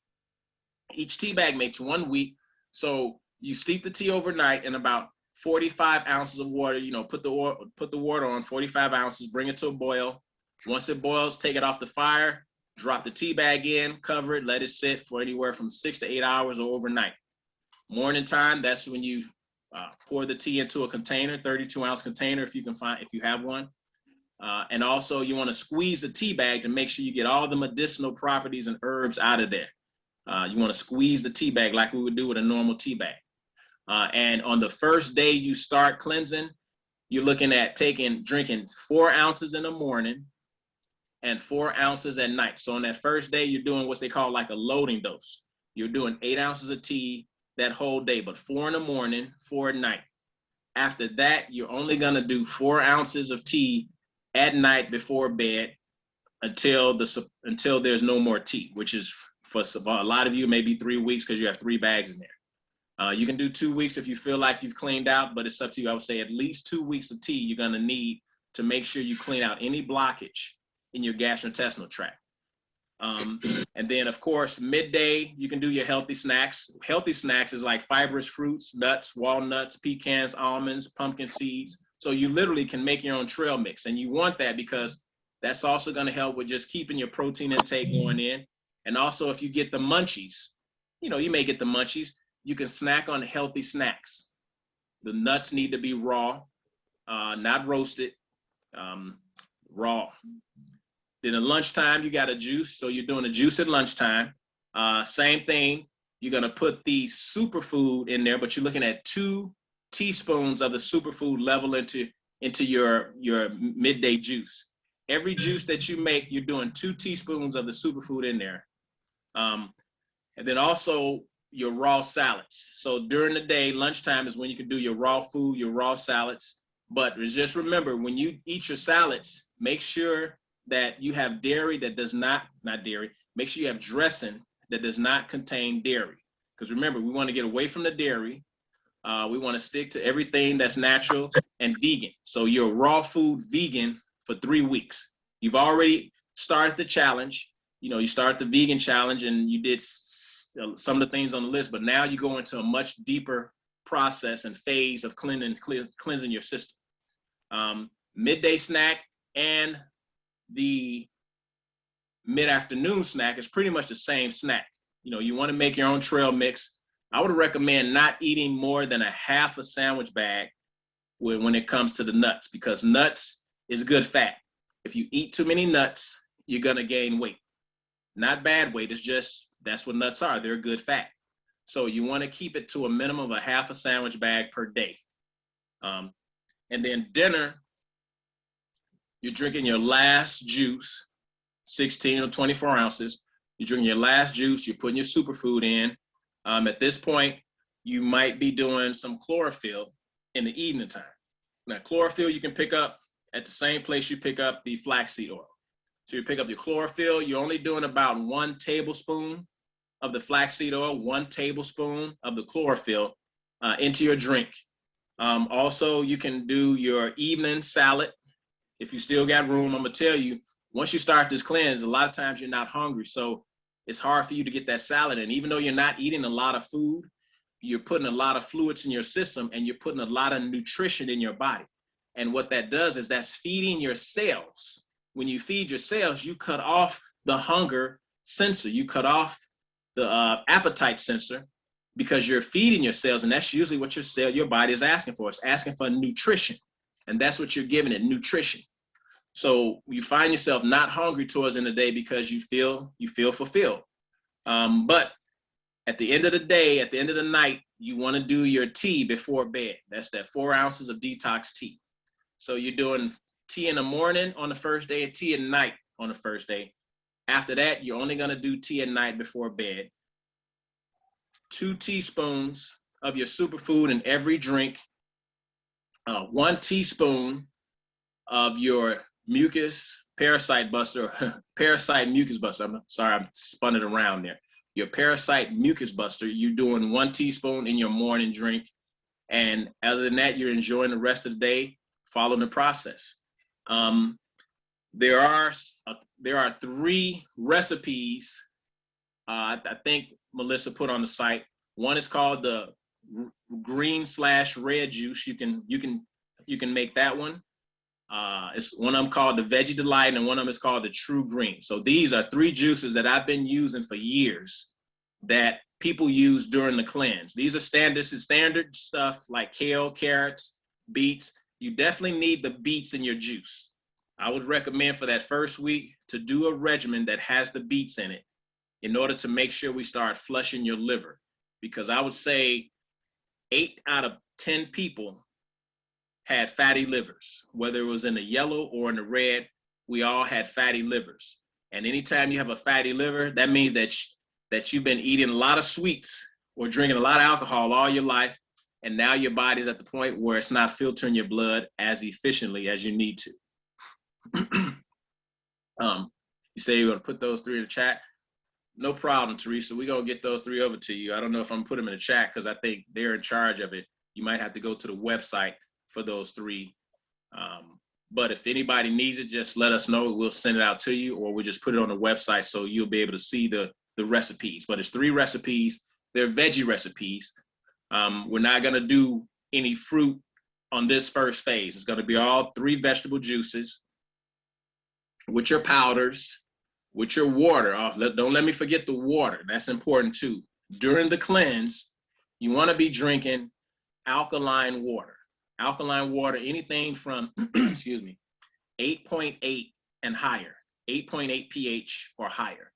Each tea bag makes 1 week. So you steep the tea overnight in about 45 ounces of water. You know, put the water on 45 ounces, bring it to a boil. Once it boils, take it off the fire, drop the tea bag in, cover it, let it sit for anywhere from 6 to 8 hours or overnight. Morning time, that's when you pour the tea into a container, 32-ounce container if you have one. And also you want to squeeze the tea bag to make sure you get all the medicinal properties and herbs out of there. You want to squeeze the tea bag like we would do with a normal tea bag. And on the first day you start cleansing, you're looking at drinking 4 ounces in the morning and 4 ounces at night. So on that first day, you're doing what they call like a loading dose. You're doing 8 ounces of tea that whole day, but 4 in the morning, 4 at night. After that, you're only gonna do 4 ounces of tea at night before bed until there's no more tea, which is for a lot of you, maybe 3 weeks because you have 3 bags in there. You can do 2 weeks if you feel like you've cleaned out, but it's up to you. I would say at least 2 weeks of tea you're gonna need to make sure you clean out any blockage in your gastrointestinal tract. And then of course, midday, you can do your healthy snacks. Healthy snacks is like fibrous fruits, nuts, walnuts, pecans, almonds, pumpkin seeds. So you literally can make your own trail mix. And you want that because that's also gonna help with just keeping your protein intake going in. And also if you get the munchies, you know, you may get the munchies, you can snack on healthy snacks. The nuts need to be raw, not roasted, raw. Then at lunchtime, you got a juice. So you're doing a juice at lunchtime. Same thing, you're gonna put the superfood in there, but you're looking at 2 teaspoons of the superfood level into your midday juice. Every juice that you make, you're doing 2 teaspoons of the superfood in there. And then also your raw salads. So during the day, lunchtime is when you can do your raw food, your raw salads. But just remember, when you eat your salads, make sure that you have dairy that does not dairy, make sure you have dressing that does not contain dairy. Because remember, we want to get away from the dairy. We want to stick to everything that's natural and vegan. So you're raw food vegan for 3 weeks. You've already started the challenge. You know, you start the vegan challenge and you did some of the things on the list, but now you go into a much deeper process and phase of cleansing your system. Midday snack and the mid-afternoon snack is pretty much the same snack. You know, you want to make your own trail mix. I would recommend not eating more than a half a sandwich bag when it comes to the nuts, because nuts is good fat. If you eat too many nuts, you're gonna gain weight. Not bad weight, it's just that's what nuts are. They're good fat. So you want to keep it to a minimum of a half a sandwich bag per day. And then dinner, you're drinking your last juice, 16 or 24 ounces. You're drinking your last juice, you're putting your superfood in. At this point, you might be doing some chlorophyll in the evening time. Now, chlorophyll you can pick up at the same place you pick up the flaxseed oil. So you pick up your chlorophyll, you're only doing about 1 tablespoon of the flaxseed oil, 1 tablespoon of the chlorophyll into your drink. Also, you can do your evening salad. If you still got room, I'm gonna tell you, once you start this cleanse, a lot of times you're not hungry. So it's hard for you to get that salad in. Even though you're not eating a lot of food, you're putting a lot of fluids in your system and you're putting a lot of nutrition in your body. And what that does is that's feeding your cells. When you feed your cells, you cut off the hunger sensor, you cut off the appetite sensor, because you're feeding your cells, and that's usually what your body is asking for. It's asking for nutrition, and that's what you're giving it, nutrition. So you find yourself not hungry towards the end of the day because you feel fulfilled. But at the end of the day, at the end of the night, you want to do your tea before bed. That's that 4 ounces of detox tea. So you're doing tea in the morning on the first day and tea at night on the first day. After that, you're only going to do tea at night before bed. 2 teaspoons of your superfood in every drink. 1 teaspoon of your mucus parasite buster, parasite mucus buster. I'm sorry, I spun it around there. Your parasite mucus buster, you're doing 1 teaspoon in your morning drink. And other than that, you're enjoying the rest of the day, following the process. There are 3 recipes I think Melissa put on the site. One is called the green/red juice. You can make that one. It's one of them called the Veggie Delight, and one of them is called the True Green. So these are 3 juices that I've been using for years that people use during the cleanse. These are standard stuff like kale, carrots, beets. You definitely need the beets in your juice. I would recommend for that first week to do a regimen that has the beets in it in order to make sure we start flushing your liver. Because I would say 8 out of 10 people had fatty livers, whether it was in the yellow or in the red, we all had fatty livers. And anytime you have a fatty liver, that means that you've been eating a lot of sweets or drinking a lot of alcohol all your life, and now your body's at the point where it's not filtering your blood as efficiently as you need to. You say you're gonna put those 3 in the chat? No problem, Teresa. We're gonna get those 3 over to you. I don't know if I'm gonna put them in the chat because I think they're in charge of it. You might have to go to the website for those 3. But if anybody needs it, just let us know. We'll send it out to you, or we'll just put it on the website so you'll be able to see the recipes. But it's 3 recipes. They're veggie recipes. We're not gonna do any fruit on this first phase. It's gonna be all 3 vegetable juices with your powders, with your water. Don't let me forget the water. That's important too. During the cleanse, you want to be drinking alkaline water. Alkaline water, anything from, 8.8 and higher, 8.8 pH or higher.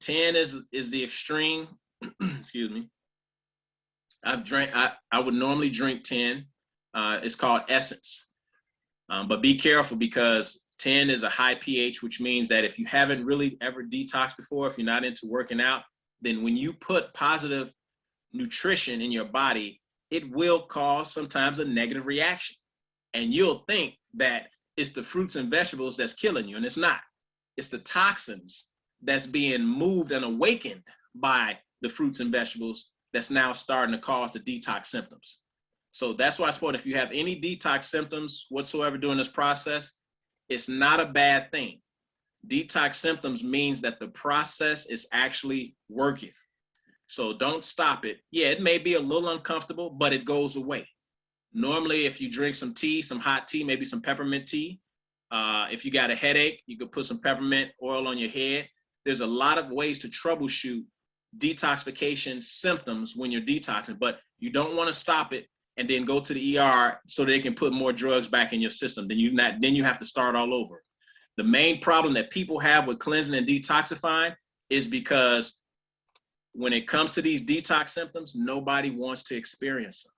10 is the extreme. I would normally drink 10. It's called Essence. But be careful because 10 is a high pH, which means that if you haven't really ever detoxed before, if you're not into working out, then when you put positive nutrition in your body, it will cause sometimes a negative reaction. And you'll think that it's the fruits and vegetables that's killing you, and it's not. It's the toxins that's being moved and awakened by the fruits and vegetables that's now starting to cause the detox symptoms. So that's why I suppose if you have any detox symptoms whatsoever during this process, it's not a bad thing. Detox symptoms means that the process is actually working. So don't stop it. Yeah, it may be a little uncomfortable, but it goes away. Normally, if you drink some tea, some hot tea, maybe some peppermint tea, if you got a headache, you could put some peppermint oil on your head. There's a lot of ways to troubleshoot detoxification symptoms when you're detoxing, but you don't want to stop it. and then go to the ER so they can put more drugs back in your system. Then you have to start all over. The main problem that people have with cleansing and detoxifying is because when it comes to these detox symptoms, nobody wants to experience them.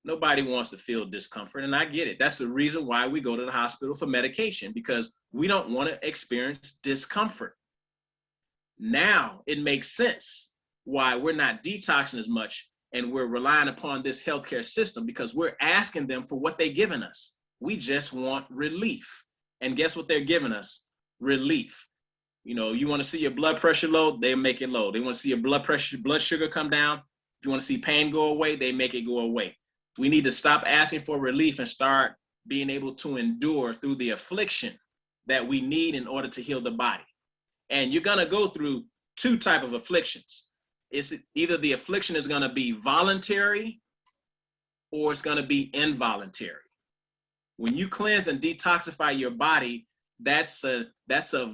Nobody wants to feel discomfort, and I get it. That's the reason why we go to the hospital for medication, because we don't want to experience discomfort. Now it makes sense why we're not detoxing as much and we're relying upon this healthcare system, because we're asking them for what they've given us. We just want relief. And guess what they're giving us? Relief. You know, you want to see your blood pressure low, they make it low. They want to see your blood sugar come down. If you want to see pain go away, they make it go away. We need to stop asking for relief and start being able to endure through the affliction that we need in order to heal the body. And you're going to go through two types of afflictions. It's either the affliction is going to be voluntary or it's going to be involuntary. When you cleanse and detoxify your body, that's a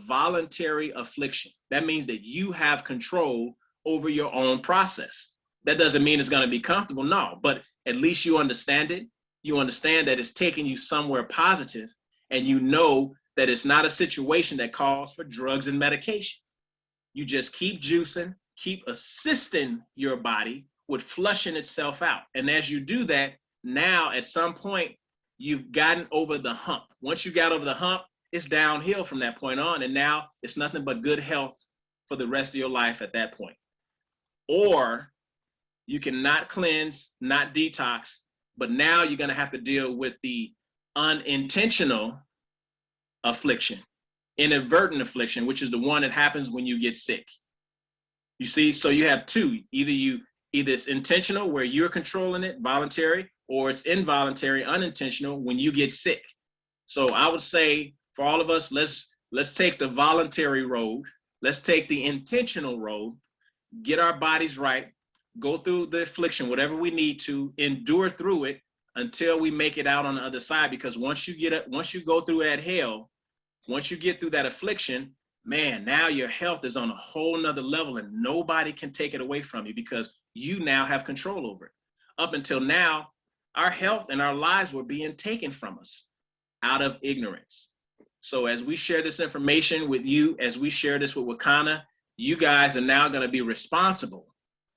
voluntary affliction. That means that you have control over your own process. That doesn't mean it's going to be comfortable, no, but at least you understand it. You understand that it's taking you somewhere positive, and you know that it's not a situation that calls for drugs and medication. You just keep juicing, keep assisting your body with flushing itself out. And as you do that, now at some point, you've gotten over the hump. Once you got over the hump, it's downhill from that point on. And now it's nothing but good health for the rest of your life at that point. Or you can not cleanse, not detox, but now you're going to have to deal with the unintentional affliction, inadvertent affliction, which is the one that happens when you get sick. You see, so you have two. Either it's intentional, where you're controlling it, voluntary, or it's involuntary, unintentional, when you get sick. So I would say for all of us, let's take the voluntary road. Let's take the intentional road, get our bodies right, go through the affliction, whatever we need to, endure through it until we make it out on the other side. Because once you go through that hell, once you get through that affliction, man, now your health is on a whole nother level, and nobody can take it away from you because you now have control over it. Up until now, our health and our lives were being taken from us out of ignorance. So as we share this information with you, as we share this with Wakana, you guys are now going to be responsible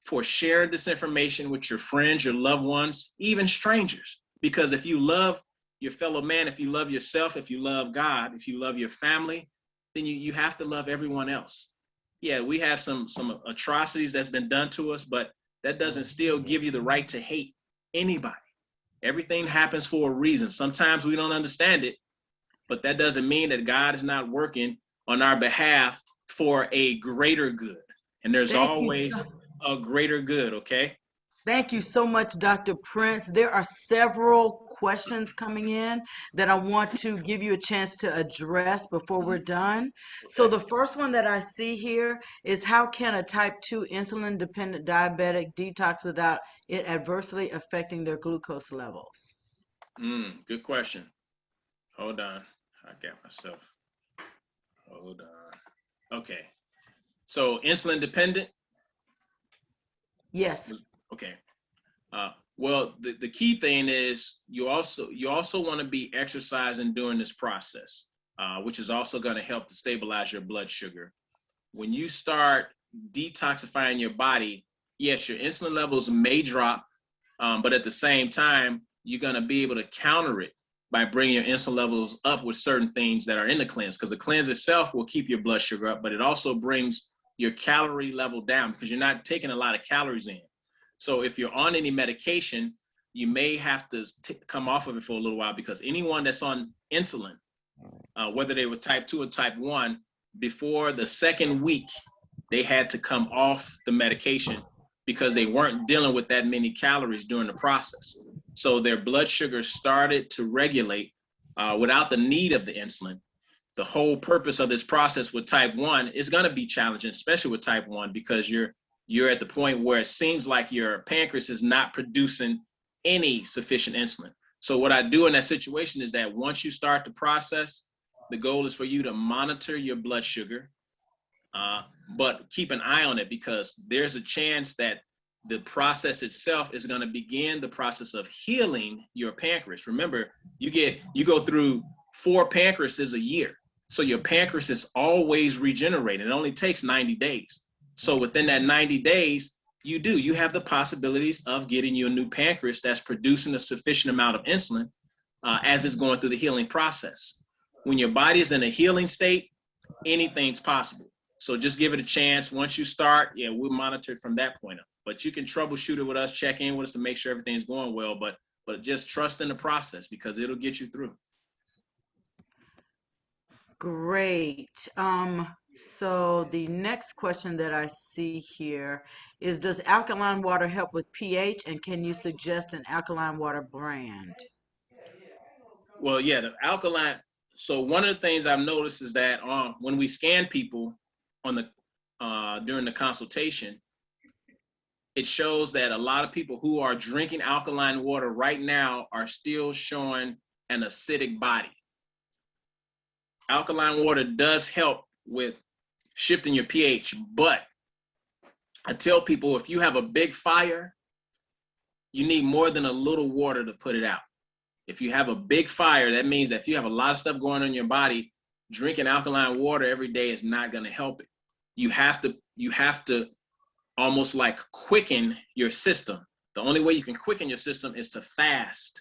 for sharing this information with your friends, your loved ones, even strangers. Because if you love your fellow man, if you love yourself, if you love God, if you love your family, then you have to love everyone else. Yeah, we have some atrocities that's been done to us, but that doesn't still give you the right to hate anybody. Everything happens for a reason. Sometimes we don't understand it, but that doesn't mean that God is not working on our behalf for a greater good. And there's always a greater good, okay? Thank you so much, Dr. Prince. There are several questions coming in that I want to give you a chance to address before we're done. So the first one that I see here is, how can a type 2 insulin-dependent diabetic detox without it adversely affecting their glucose levels? Good question. Hold on. I got myself. Hold on. Okay. So insulin dependent? Yes. Okay. Well, the key thing is you also want to be exercising during this process, which is also going to help to stabilize your blood sugar. When you start detoxifying your body, yes, your insulin levels may drop, but at the same time, you're going to be able to counter it by bringing your insulin levels up with certain things that are in the cleanse, because the cleanse itself will keep your blood sugar up, but it also brings your calorie level down because you're not taking a lot of calories in. So if you're on any medication, you may have to come off of it for a little while, because anyone that's on insulin, whether they were type 2 or type 1, before the second week, they had to come off the medication because they weren't dealing with that many calories during the process. So their blood sugar started to regulate without the need of the insulin. The whole purpose of this process with type 1 is going to be challenging, especially with type 1, because you're at the point where it seems like your pancreas is not producing any sufficient insulin. So what I do in that situation is that once you start the process, the goal is for you to monitor your blood sugar, but keep an eye on it, because there's a chance that the process itself is going to begin the process of healing your pancreas. Remember, you go through 4 pancreases a year. So your pancreas is always regenerating. It only takes 90 days. So within that 90 days, you have the possibilities of getting you a new pancreas that's producing a sufficient amount of insulin as it's going through the healing process. When your body is in a healing state, anything's possible. So just give it a chance. Once you start, we'll monitor it from that point up. But you can troubleshoot it with us, check in with us to make sure everything's going well. But just trust in the process because it'll get you through. Great. So the next question that I see here is, does alkaline water help with pH, and can you suggest an alkaline water brand? Well, yeah, the alkaline. So one of the things I've noticed is that when we scan people on the during the consultation, it shows that a lot of people who are drinking alkaline water right now are still showing an acidic body. Alkaline water does help with shifting your pH, but I tell people if you have a big fire, you need more than a little water to put it out. If you have a big fire, that means that if you have a lot of stuff going on in your body, drinking alkaline water every day is not going to help it. You have to almost like quicken your system. The only way you can quicken your system is to fast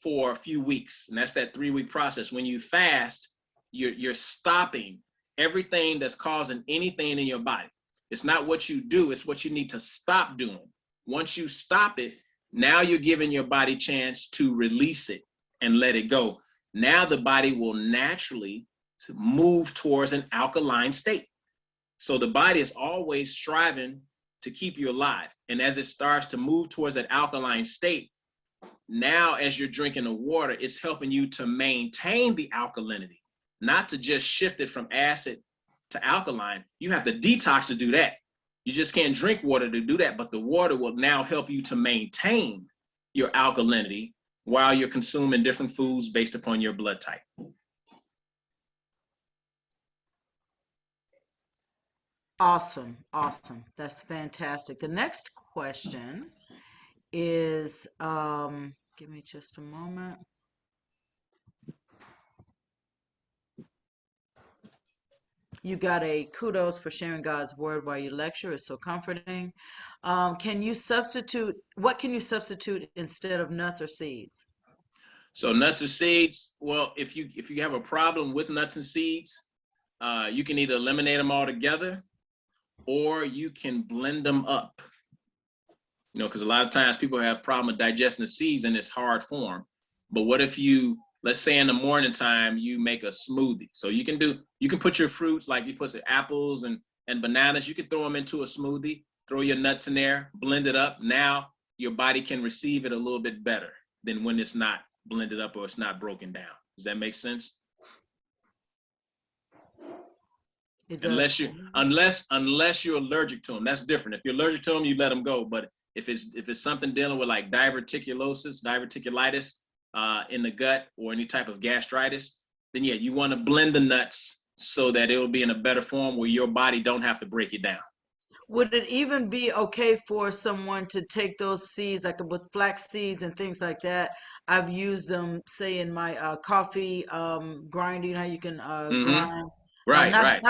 for a few weeks. And that's that 3-week process. When you fast, you're stopping everything that's causing anything in your body. It's not what you do, it's what you need to stop doing. Once you stop it, now you're giving your body a chance to release it and let it go. Now the body will naturally move towards an alkaline state. So the body is always striving to keep you alive. And as it starts to move towards that alkaline state, now as you're drinking the water, it's helping you to maintain the alkalinity, not to just shift it from acid to alkaline. You have to detox to do that. You just can't drink water to do that, but the water will now help you to maintain your alkalinity while you're consuming different foods based upon your blood type. Awesome, awesome. That's fantastic. The next question is, give me just a moment. You got a kudos for sharing God's word while you lecture. It's so comforting. What can you substitute instead of nuts or seeds? So nuts or seeds, well, if you have a problem with nuts and seeds, you can either eliminate them altogether or you can blend them up. Because a lot of times people have problem with digesting the seeds in its hard form. But what if let's say in the morning time, you make a smoothie. So you can put your fruits, like you put the apples and bananas, you can throw them into a smoothie, throw your nuts in there, blend it up. Now your body can receive it a little bit better than when it's not blended up or it's not broken down. Does that make sense? It does. Unless you're allergic to them, that's different. If you're allergic to them, you let them go. But if it's something dealing with like diverticulitis in the gut or any type of gastritis, then yeah, you want to blend the nuts so that it will be in a better form where your body don't have to break it down. Would it even be okay for someone to take those seeds, like with flax seeds and things like that? I've used them, say, in my coffee grinding. How you can grind, Right, not right.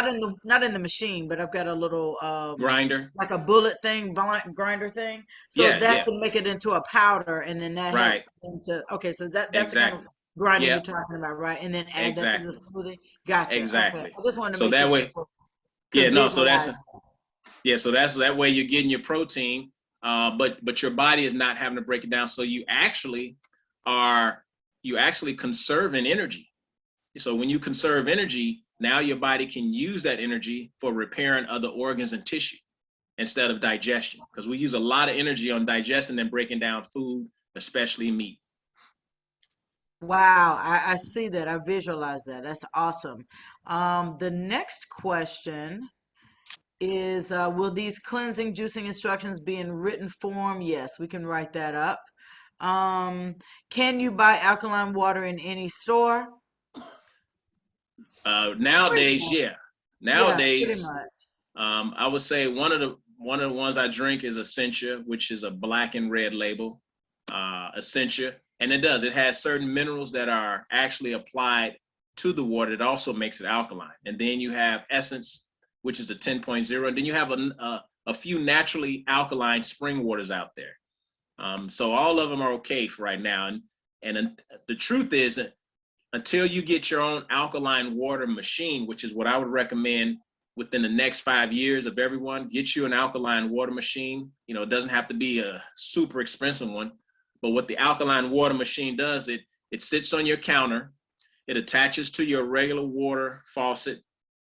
not in the machine, but I've got a little Grinder. like a bullet thing, grinder thing, so Yeah, that yeah. can make it into a powder, and then that Right. helps them to. Okay, so that's the kind of Exactly. grinding you're Yep. talking about, right? And then add that to the Exactly. smoothie. Gotcha. Okay, Exactly. I just wanted to So make sure that way, people yeah, could no, so visualize. that's that way you're getting your protein, but your body is not having to break it down. So you actually conserving energy. So when you conserve energy, now your body can use that energy for repairing other organs and tissue instead of digestion, because we use a lot of energy on digesting and breaking down food, especially meat. Wow, I see that. I visualize that. That's awesome. The next question is, will these cleansing, juicing instructions be in written form? Yes, we can write that up. Um, can you buy alkaline water in any store? Pretty Nowadays, much. yeah. Yeah, pretty Nowadays, much. I would say one of One of the ones I drink is Essentia, which is a black and red label, Essentia. And it has certain minerals that are actually applied to the water. It also makes it alkaline. And then you have Essence, which is the 10.0. And then you have a few naturally alkaline spring waters out there. So all of them are okay for right now. And the truth is that until you get your own alkaline water machine, which is what I would recommend within the next 5 years of everyone, get you an alkaline water machine. You know, it doesn't have to be a super expensive one, but what the alkaline water machine does, it sits on your counter, it attaches to your regular water faucet,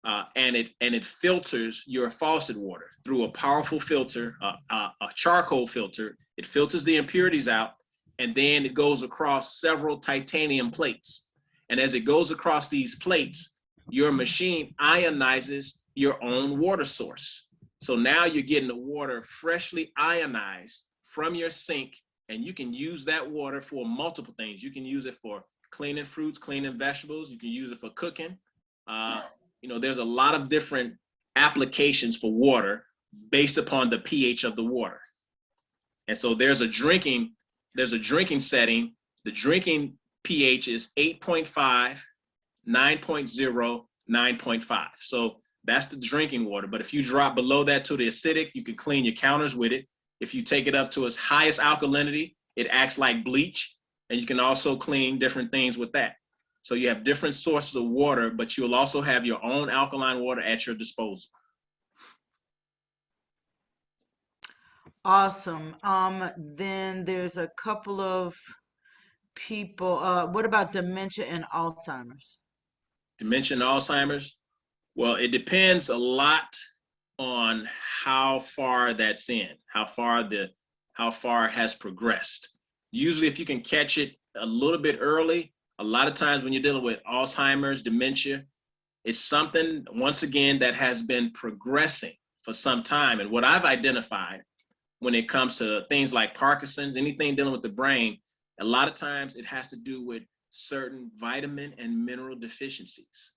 and it filters your faucet water through a powerful filter, a charcoal filter. It filters the impurities out, and then it goes across several titanium plates. And as it goes across these plates, your machine ionizes your own water source. So now you're getting the water freshly ionized from your sink, and you can use that water for multiple things. You can use it for cleaning fruits, cleaning vegetables. You can use it for cooking. You know, there's a lot of different applications for water based upon the pH of the water. And so there's a drinking setting. The drinking pH is 8.5, 9.0, 9.5. So that's the drinking water. But if you drop below that to the acidic, you can clean your counters with it. If you take it up to its highest alkalinity, it acts like bleach, and you can also clean different things with that. So you have different sources of water, but you'll also have your own alkaline water at your disposal. Awesome. Then there's a couple of people. What about dementia and Alzheimer's? Dementia and Alzheimer's? Well, it depends a lot on how far that's in, how far it has progressed. Usually if you can catch it a little bit early, a lot of times when you're dealing with Alzheimer's, dementia, it's something, once again, that has been progressing for some time. And what I've identified when it comes to things like Parkinson's, anything dealing with the brain, a lot of times it has to do with certain vitamin and mineral deficiencies.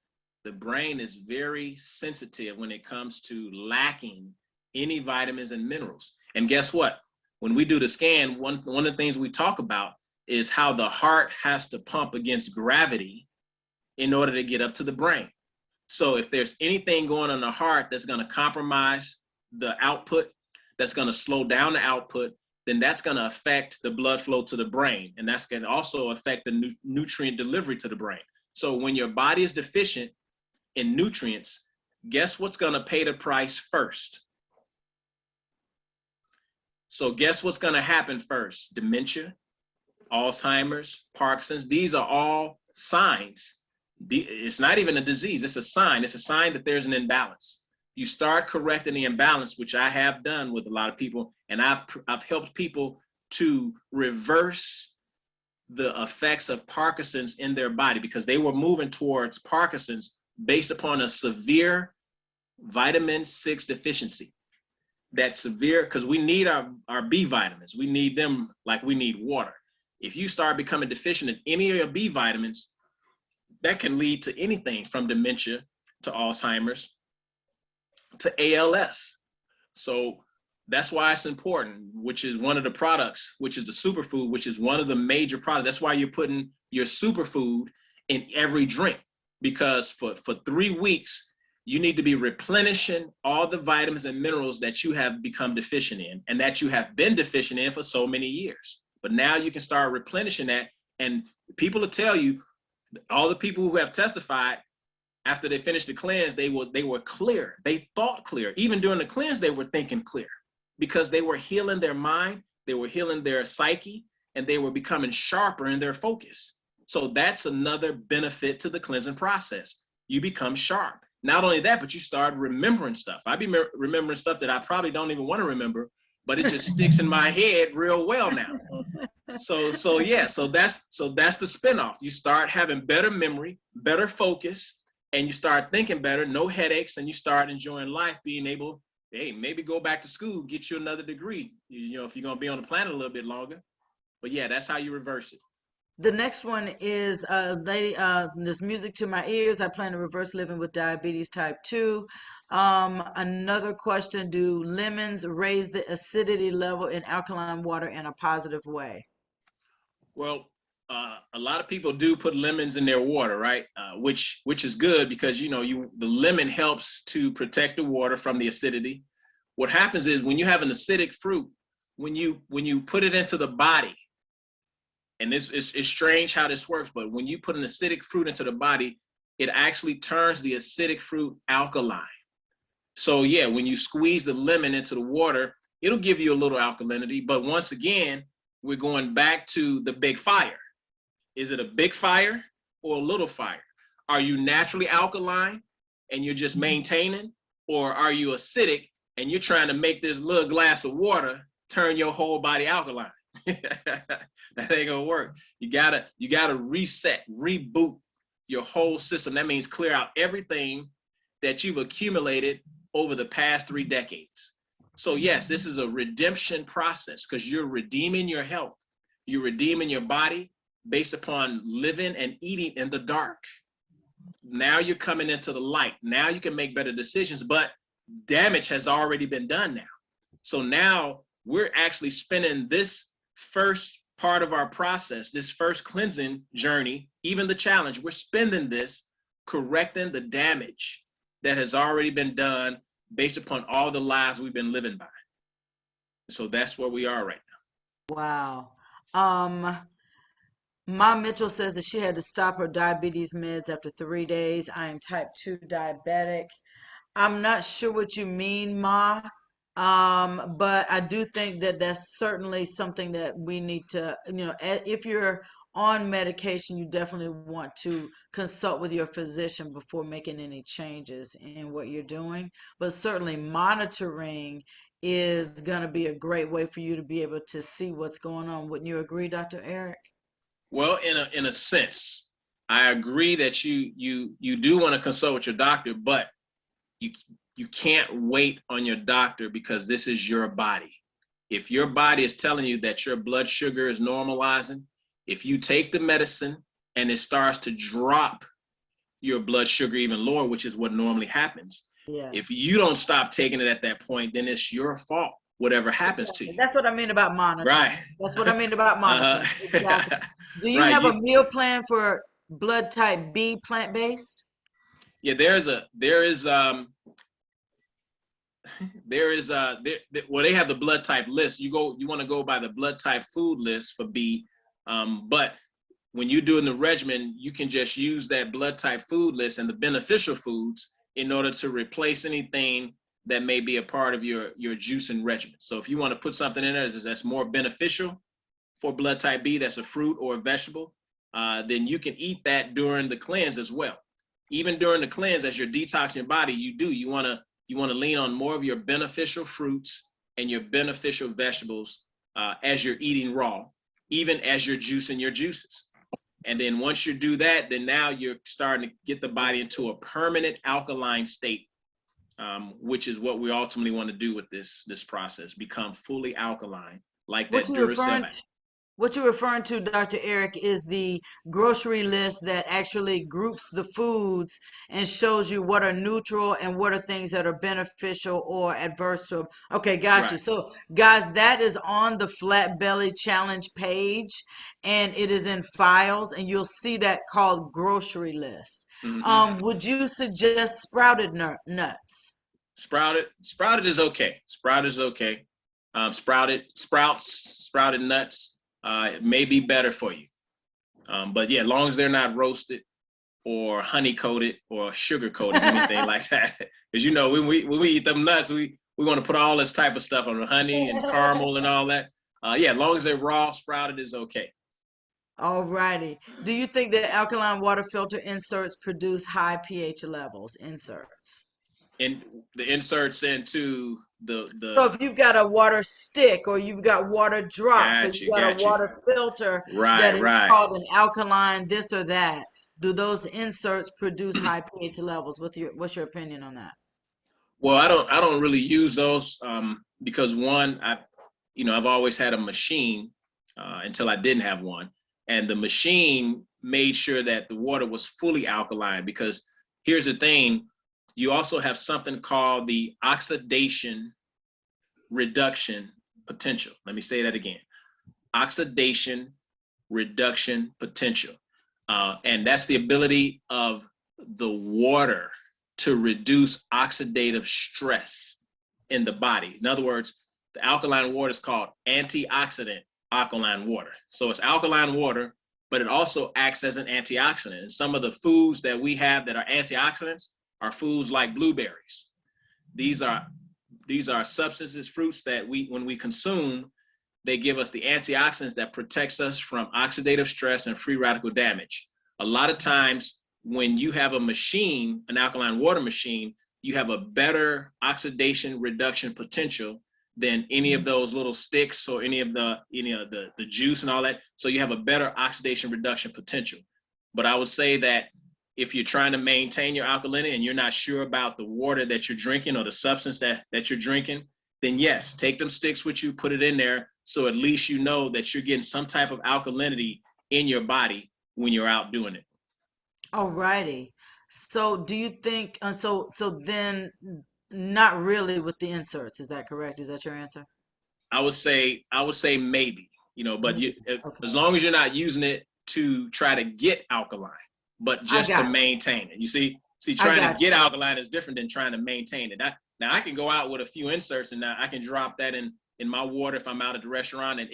The brain is very sensitive when it comes to lacking any vitamins and minerals. And guess what? When we do the scan, one of the things we talk about is how the heart has to pump against gravity in order to get up to the brain. So if there's anything going on in the heart that's going to compromise the output, that's going to slow down the output, then that's going to affect the blood flow to the brain. And that's going to also affect the nutrient delivery to the brain. So when your body is deficient in nutrients, guess what's going to pay the price first? So guess what's going to happen first? Dementia, Alzheimer's, Parkinson's. These are all signs. It's not even a disease. It's a sign. It's a sign that there's an imbalance. You start correcting the imbalance, which I have done with a lot of people, and I've helped people to reverse the effects of Parkinson's in their body because they were moving towards Parkinson's based upon a severe vitamin 6 deficiency. That severe, because we need our B vitamins. We need them like we need water. If you start becoming deficient in any of your B vitamins, that can lead to anything from dementia to Alzheimer's to ALS. So that's why it's important, which is one of the products, which is the superfood, which is one of the major products. That's why you're putting your superfood in every drink, because for 3 weeks, you need to be replenishing all the vitamins and minerals that you have become deficient in and that you have been deficient in for so many years. But now you can start replenishing that. And people will tell you, all the people who have testified after they finished the cleanse, they were clear. They thought clear. Even during the cleanse, they were thinking clear because they were healing their mind, they were healing their psyche, and they were becoming sharper in their focus. So that's another benefit to the cleansing process. You become sharp. Not only that, but you start remembering stuff. I be remembering stuff that I probably don't even want to remember, but it just sticks in my head real well now. So that's the spinoff. You start having better memory, better focus, and you start thinking better, no headaches, and you start enjoying life, being able, hey, maybe go back to school, get you another degree, you know, if you're going to be on the planet a little bit longer. But yeah, that's how you reverse it. The next one is lady, there's music to my ears. I plan to reverse living with diabetes type 2. Another question, do lemons raise the acidity level in alkaline water in a positive way? Well, a lot of people do put lemons in their water, right? Which is good because the lemon helps to protect the water from the acidity. What happens is when you have an acidic fruit, when you put it into the body, and it's strange how this works, but when you put an acidic fruit into the body, it actually turns the acidic fruit alkaline. So yeah, when you squeeze the lemon into the water, it'll give you a little alkalinity. But once again, we're going back to the big fire. Is it a big fire or a little fire? Are you naturally alkaline and you're just maintaining? Or are you acidic and you're trying to make this little glass of water turn your whole body alkaline? That ain't gonna work. You gotta reset, reboot your whole system. That means clear out everything that you've accumulated over the past 3 decades. So yes, this is a redemption process because you're redeeming your health. You're redeeming your body based upon living and eating in the dark. Now you're coming into the light. Now you can make better decisions, but damage has already been done now. So now we're actually spending this first part of our process, this first cleansing journey, even the challenge, we're spending this correcting the damage that has already been done based upon all the lies we've been living by. So that's where we are right now. Wow. Um, Ma Mitchell says that she had to stop her diabetes meds after 3 days. I am type 2 diabetic. I'm not sure what you mean, Ma, but I do think that that's certainly something that we need to, if you're on medication, you definitely want to consult with your physician before making any changes in what you're doing. But certainly monitoring is going to be a great way for you to be able to see what's going on. Wouldn't you agree, Dr. Eric? Well, in a sense, I agree that you do want to consult with your doctor, but you you can't wait on your doctor because this is your body. If your body is telling you that your blood sugar is normalizing, if you take the medicine and it starts to drop your blood sugar even lower, which is what normally happens, Yeah. if you don't stop taking it at that point, then it's your fault, whatever happens to you. That's what I mean about monitoring. Right. That's what I mean about monitoring. Exactly. Do you Right. have a meal plan for blood type B plant-based? Yeah, well, they have the blood type list. You want to go by the blood type food list for B, but when you're doing the regimen, you can just use that blood type food list and the beneficial foods in order to replace anything that may be a part of your juicing regimen. So if you want to put something in there that's more beneficial for blood type B, that's a fruit or a vegetable, then you can eat that during the cleanse as well. Even during the cleanse, as you're detoxing your body, you want to lean on more of your beneficial fruits and your beneficial vegetables as you're eating raw, even as you're juicing your juices. And then once you do that, then now you're starting to get the body into a permanent alkaline state, which is what we ultimately want to do with this process, become fully alkaline, like What that you're referring Duracell. what you're referring to, Dr. Eric, is the grocery list that actually groups the foods and shows you what are neutral and what are things that are beneficial or adverse to. Okay, got you. Right. So, guys, that is on the Flat Belly Challenge page, and it is in files, and you'll see that called grocery list. Mm-hmm. Would you suggest sprouted nuts? Sprouted is okay. Sprouted is okay. Sprouted nuts, it may be better for you. But yeah, as long as they're not roasted or honey coated or sugar coated, anything like that. Because when we eat them nuts, we want to put all this type of stuff on the honey and caramel and all that. Yeah, as long as they're raw, sprouted is okay. All righty. Do you think that alkaline water filter inserts produce high pH levels? Inserts. And the inserts into So the if you've got a water stick or you've got water drops or you've got a got you. water filter that Right, is right. called an alkaline this or that, do those inserts produce high pH levels? What's your opinion on that? Well, I don't really use those because one, I've always had a machine until I didn't have one, and the machine made sure that the water was fully alkaline. Because here's the thing, you also have something called the oxidation reduction potential. Let me say that again. Oxidation reduction potential. And that's the ability of the water to reduce oxidative stress in the body. In other words, the alkaline water is called antioxidant alkaline water. So it's alkaline water, but it also acts as an antioxidant. And some of the foods that we have that are antioxidants are foods like blueberries. These are substances, fruits that when we consume, they give us the antioxidants that protects us from oxidative stress and free radical damage. A lot of times when you have a machine, an alkaline water machine, you have a better oxidation reduction potential than any of those little sticks or any of the juice and all that. So you have a better oxidation reduction potential. But I would say that if you're trying to maintain your alkalinity and you're not sure about the water that you're drinking or the substance that you're drinking, then yes, take them sticks with you, put it in there, so at least you know that you're getting some type of alkalinity in your body when you're out doing it. All righty. So do you think, so then not really with the inserts, is that correct? Is that your answer? I would say maybe, but Maybe. Okay. as long as you're not using it to try to get alkaline, but I just to got you. maintain it. You see, I trying to got get you. alkaline is different than trying to maintain it. Now I can go out with a few inserts and now I can drop that in my water if I'm out at the restaurant, and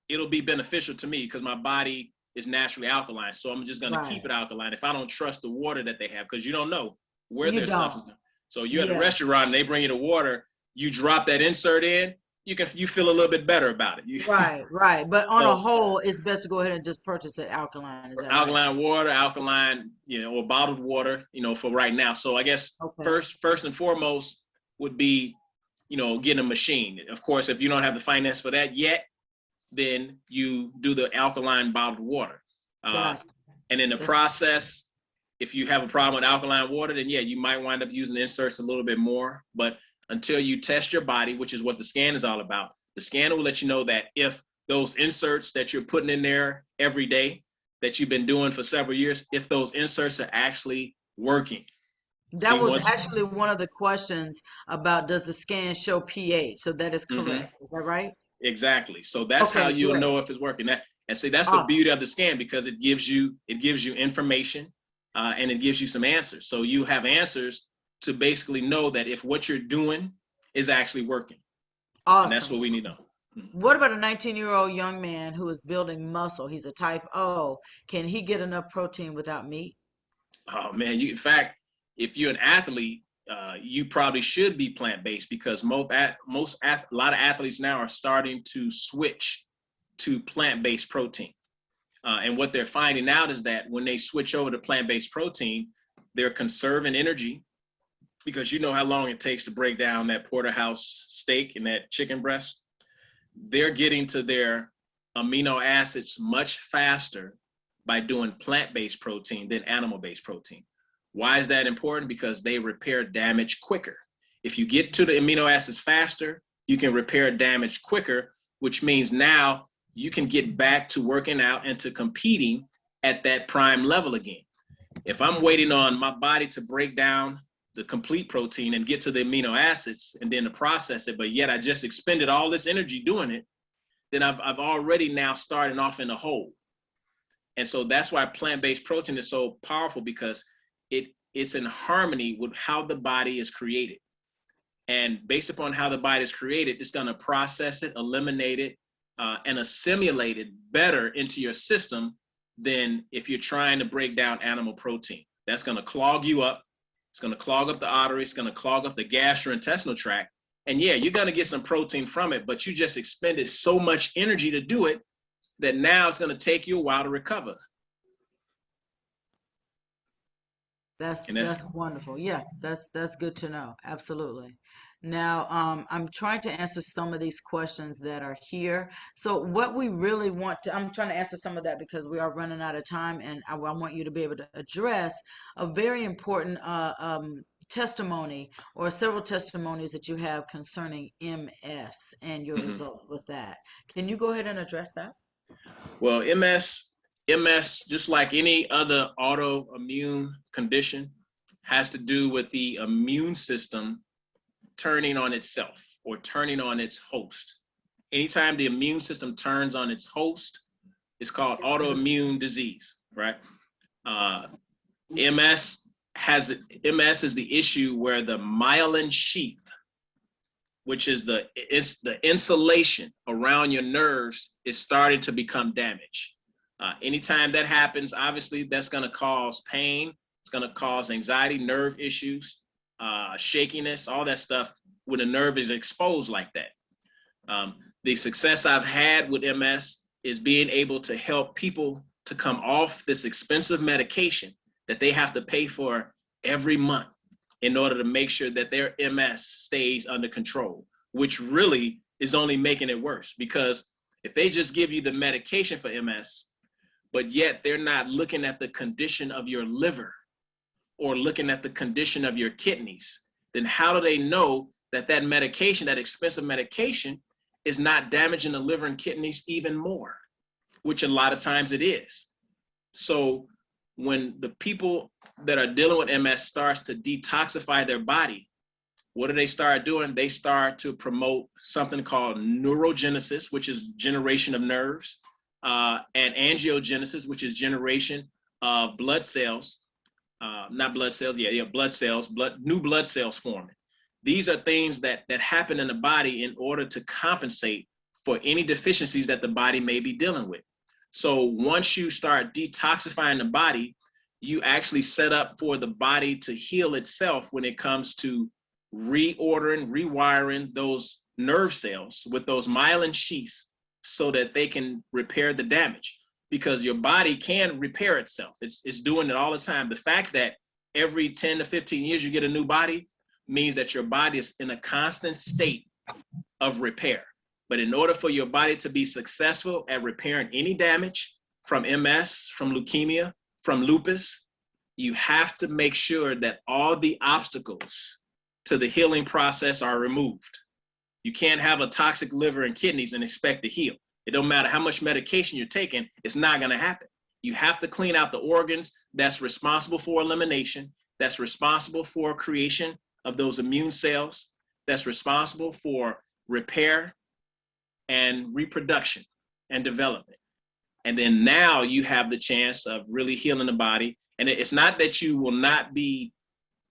it'll be beneficial to me because my body is naturally alkaline. So I'm just going to keep Right. it alkaline if I don't trust the water that they have, because you don't know where You their don't. substance. So you're at a Yeah. restaurant and they bring you the water, you drop that insert in, you feel a little bit better about it. Right, right. But on a So whole, it's best to go ahead and just purchase it alkaline. Is that right? alkaline water, alkaline, or bottled water, for right now. So I guess Okay. first and foremost would be, getting a machine. Of course, if you don't have the finance for that yet, then you do the alkaline bottled water. Gotcha. And in the That's process, if you have a problem with alkaline water, then yeah, you might wind up using inserts a little bit more. But until you test your body, which is what the scan is all about, the scanner will let you know that if those inserts that you're putting in there every day that you've been doing for several years, if those inserts are actually working. that See, was once, actually one of the questions about does the scan show pH? So that is mm-hmm, correct. Is that right? exactly. So that's how Okay, you'll great. know if it's working. And see, that's the Awesome. beauty of the scan, because it gives you information, and it gives you some answers. So you have answers to basically know that if what you're doing is actually working, and that's Awesome. what we need to know. Mhm. What about a 19-year-old young man who is building muscle? He's a type O. Can he get enough protein without meat? Oh man, in fact, if you're an athlete, you probably should be plant-based, because a lot of athletes now are starting to switch to plant-based protein. And what they're finding out is that when they switch over to plant-based protein, they're conserving energy, because you know how long it takes to break down that porterhouse steak and that chicken breast. They're getting to their amino acids much faster by doing plant-based protein than animal-based protein. Why is that important? Because they repair damage quicker. If you get to the amino acids faster, you can repair damage quicker, which means now you can get back to working out and to competing at that prime level again. If I'm waiting on my body to break down the complete protein and get to the amino acids and then to process it, but yet I just expended all this energy doing it, then I've already now starting off in a hole. And so that's why plant-based protein is so powerful, because it's in harmony with how the body is created. And based upon how the body is created, it's going to process it, eliminate it, and assimilate it better into your system than if you're trying to break down animal protein. That's going to clog you up. It's going to clog up the arteries. It's going to clog up the gastrointestinal tract. And yeah, you're going to get some protein from it, but you just expended so much energy to do it that now it's going to take you a while to recover. And That's wonderful. Yeah, that's good to know. Absolutely. Now, I'm trying to answer some of these questions that are here. So, what we really want to, I'm trying to answer some of that because we are running out of time, and I want you to be able to address a very important testimony or several testimonies that you have concerning MS and your mm-hmm. results with that. Can you go ahead and address that? Well, MS, just like any other autoimmune condition, has to do with the immune system turning on itself or turning on its host. Anytime the immune system turns on its host, it's called autoimmune disease, right? MS MS is the issue where the myelin sheath, which is the insulation around your nerves, is starting to become damaged. Anytime that happens, obviously that's going to cause pain. It's going to cause anxiety, nerve issues, shakiness, all that stuff when a nerve is exposed like that. The success I've had with MS is being able to help people to come off this expensive medication that they have to pay for every month in order to make sure that their MS stays under control, which really is only making it worse. Because if they just give you the medication for MS, but yet they're not looking at the condition of your liver or looking at the condition of your kidneys, then how do they know that that medication, that expensive medication, is not damaging the liver and kidneys even more, which a lot of times it is. So when the people that are dealing with MS starts to detoxify their body, what do they start doing? They start to promote something called neurogenesis, which is generation of nerves, and angiogenesis, which is generation of blood cells, not blood cells, blood cells, new blood cells forming. These are things that happen in the body in order to compensate for any deficiencies that the body may be dealing with. So once you start detoxifying the body, you actually set up for the body to heal itself when it comes to reordering, rewiring those nerve cells with those myelin sheaths so that they can repair the damage, because your body can repair itself. It's doing it all the time. The fact that every 10 to 15 years you get a new body means that your body is in a constant state of repair. But in order for your body to be successful at repairing any damage from MS, from leukemia, from lupus, you have to make sure that all the obstacles to the healing process are removed. You can't have a toxic liver and kidneys and expect to heal. It don't matter how much medication you're taking, it's not going to happen. You have to clean out the organs that's responsible for elimination, that's responsible for creation of those immune cells, that's responsible for repair and reproduction and development. And then now you have the chance of really healing the body. And it's not that you will not be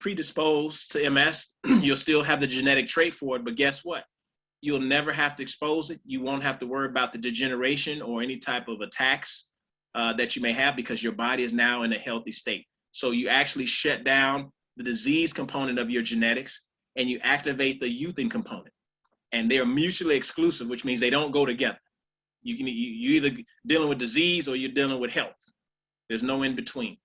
predisposed to MS. You'll still have the genetic trait for it, but guess what? You'll never have to expose it. You won't have to worry about the degeneration or any type of attacks that you may have, because your body is now in a healthy state. So you actually shut down the disease component of your genetics and you activate the youthing component. And they're mutually exclusive, which means they don't go together. You either dealing with disease or you're dealing with health. There's no in between.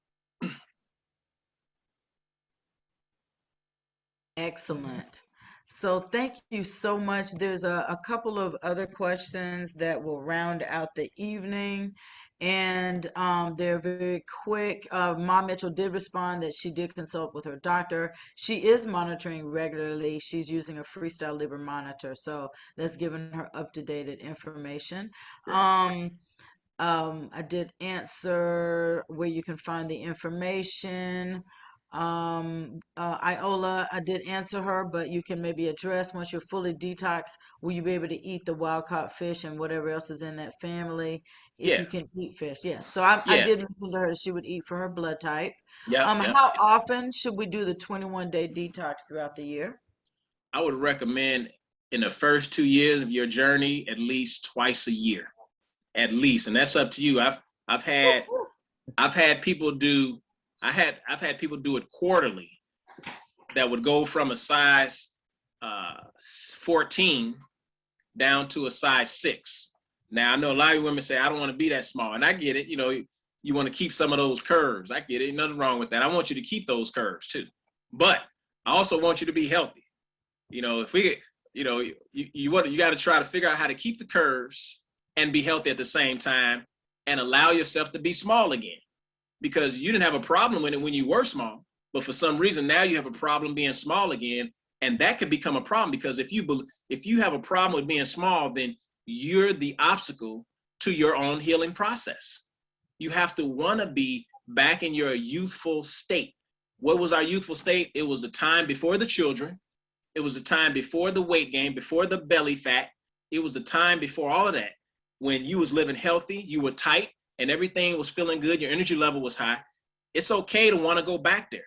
Excellent. So thank you so much. There's a couple of other questions that will round out the evening, and they're very quick. Mom Mitchell did respond that she did consult with her doctor. She is monitoring regularly. She's using a Freestyle Libre monitor, so that's given her up-to-date information. I did answer where you can find the information. Iola, I did answer her, but you can maybe address, once you're fully detoxed, will you be able to eat the wild caught fish and whatever else is in that family if Yeah, you can eat fish? Yes. So I yeah, did mention to her that she would eat for her blood type. yep, yep. How often should we do the 21-day detox throughout the year? I would recommend in the first 2 years of your journey, at least twice a year, at least, and that's up to you. I've had people do I've had people do it quarterly that would go from a size 14 down to a size 6. Now I know a lot of women say I don't want to be that small, and I get it. You want to keep some of those curves. I get it. Nothing wrong with that. I want you to keep those curves too, but I also want you to be healthy. If we, you got to try to figure out how to keep the curves and be healthy at the same time, and allow yourself to be small again, because you didn't have a problem with it when you were small, but for some reason now you have a problem being small again, and that could become a problem, because if you have a problem with being small, then you're the obstacle to your own healing process. You have to want to be back in your youthful state. What was our youthful state? It was the time before the children. It was the time before the weight gain, before the belly fat. It was the time before all of that, when you was living healthy, you were tight, and everything was feeling good. Your energy level was high. It's okay to want to go back there.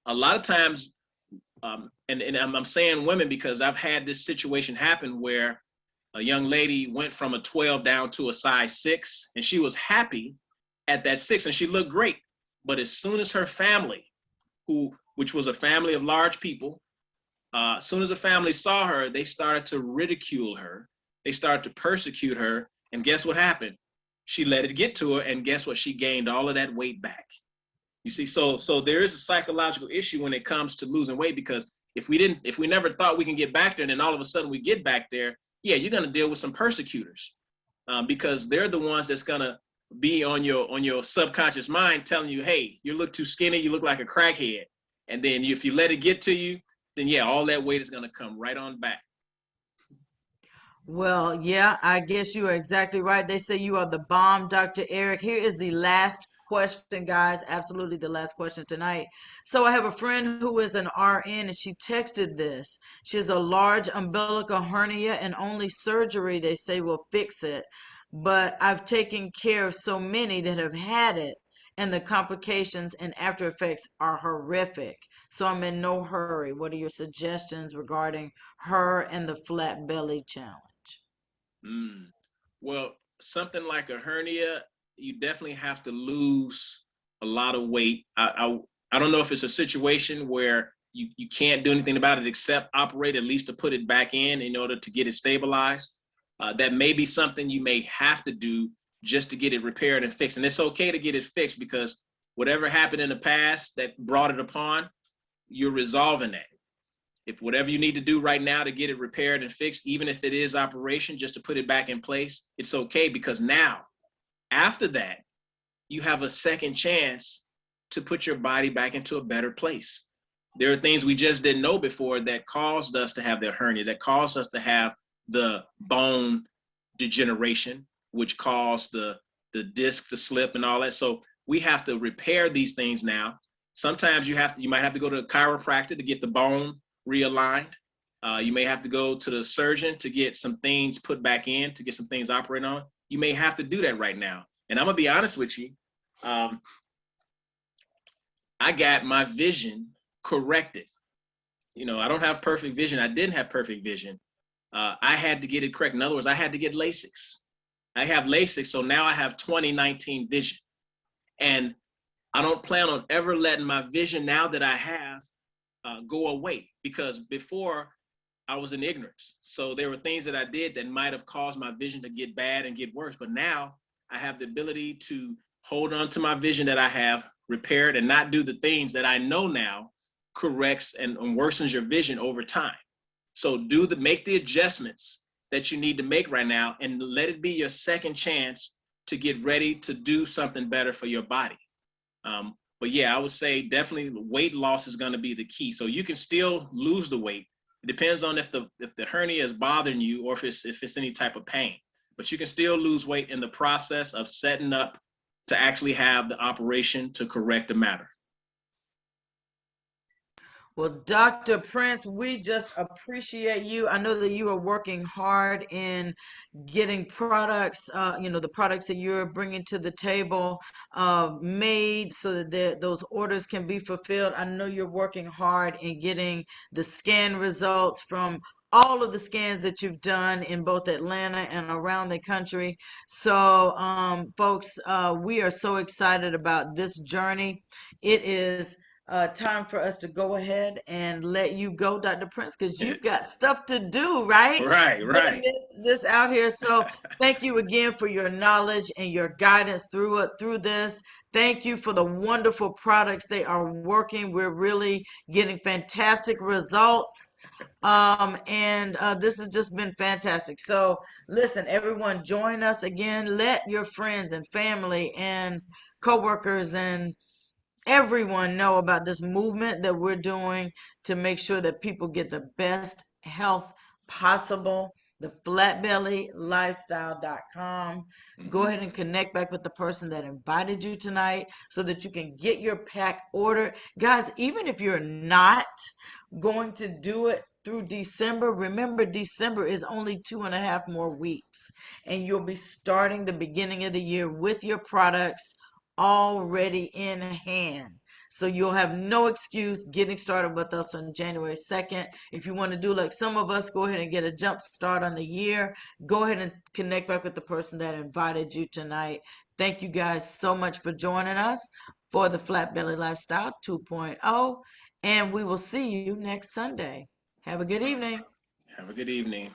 A lot of times, and I'm saying women because I've had this situation happen where a young lady went from a 12 down to a size 6, and she was happy at that 6, and she looked great. But as soon as her family, which was a family of large people, as soon as the family saw her, they started to ridicule her. They started to persecute her. And guess what happened? She let it get to her. And guess what? She gained all of that weight back. You see, so there is a psychological issue when it comes to losing weight, because if we never thought we can get back there, and then all of a sudden we get back there, yeah, you're going to deal with some persecutors, because they're the ones that's going to be on your subconscious mind telling you, hey, you look too skinny, you look like a crackhead. And then if you let it get to you, then yeah, all that weight is going to come right on back. Well, yeah, I guess you are exactly right. They say you are the bomb, Dr. Eric. Here is the last question, guys. Absolutely the last question tonight. So I have a friend who is an RN, and she texted this. She has a large umbilical hernia, and only surgery, they say, will fix it. But I've taken care of so many that have had it, and the complications and after effects are horrific. So I'm in no hurry. What are your suggestions regarding her and the flat belly challenge? Mm. Well, something like a hernia, you definitely have to lose a lot of weight. I don't know if it's a situation where you can't do anything about it except operate, at least to put it back in order to get it stabilized. That may be something you may have to do just to get it repaired and fixed. And it's okay to get it fixed, because whatever happened in the past that brought it upon, you're resolving that. If whatever you need to do right now to get it repaired and fixed, even if it is operation just to put it back in place, it's okay, because now, after that, you have a second chance to put your body back into a better place. There are things we just didn't know before that caused us to have the hernia, that caused us to have the bone degeneration, which caused the disc to slip and all that. So we have to repair these things now. Sometimes you might have to go to a chiropractor to get the bone realigned. You may have to go to the surgeon to get some things put back in, to get some things operating on. You may have to do that right now. And I'm gonna be honest with you. I got my vision corrected. I don't have perfect vision. I didn't have perfect vision. I had to get it correct. In other words, I had to get LASIK. I have LASIK, so now I have 20/19 vision. And I don't plan on ever letting my vision, now that I have, go away, because before I was in ignorance. So there were things that I did that might have caused my vision to get bad and get worse. But now I have the ability to hold on to my vision that I have repaired, and not do the things that I know now corrects and worsens your vision over time. So make the adjustments that you need to make right now, and let it be your second chance to get ready to do something better for your body. But yeah, I would say definitely weight loss is going to be the key. So you can still lose the weight. It depends on if the hernia is bothering you, or if it's any type of pain. But you can still lose weight in the process of setting up to actually have the operation to correct the matter. Well, Dr. Prince, we just appreciate you. I know that you are working hard in getting products, the products that you're bringing to the table, made so that those orders can be fulfilled. I know you're working hard in getting the scan results from all of the scans that you've done in both Atlanta and around the country. So, folks, we are so excited about this journey. It is time for us to go ahead and let you go, Dr. Prince, because you've got stuff to do, right? Right. Getting this out here. So thank you again for your knowledge and your guidance through this. Thank you for the wonderful products. They are working. We're really getting fantastic results. And this has just been fantastic. So listen, everyone, join us again. Let your friends and family and coworkers and everyone know about this movement that we're doing to make sure that people get the best health possible. theflatbellylifestyle.com. Go Hmm. ahead and connect back with the person that invited you tonight so that you can get your pack ordered. Guys, even if you're not going to do it through December, remember December is only 2.5 more weeks, and you'll be starting the beginning of the year with your products already in hand. So you'll have no excuse getting started with us on January 2nd. If you want to do like some of us, go ahead and get a jump start on the year. Go ahead and connect back with the person that invited you tonight. Thank you guys so much for joining us for the Flat Belly Lifestyle 2.0, and we will see you next Sunday. Have a good evening. Have a good evening.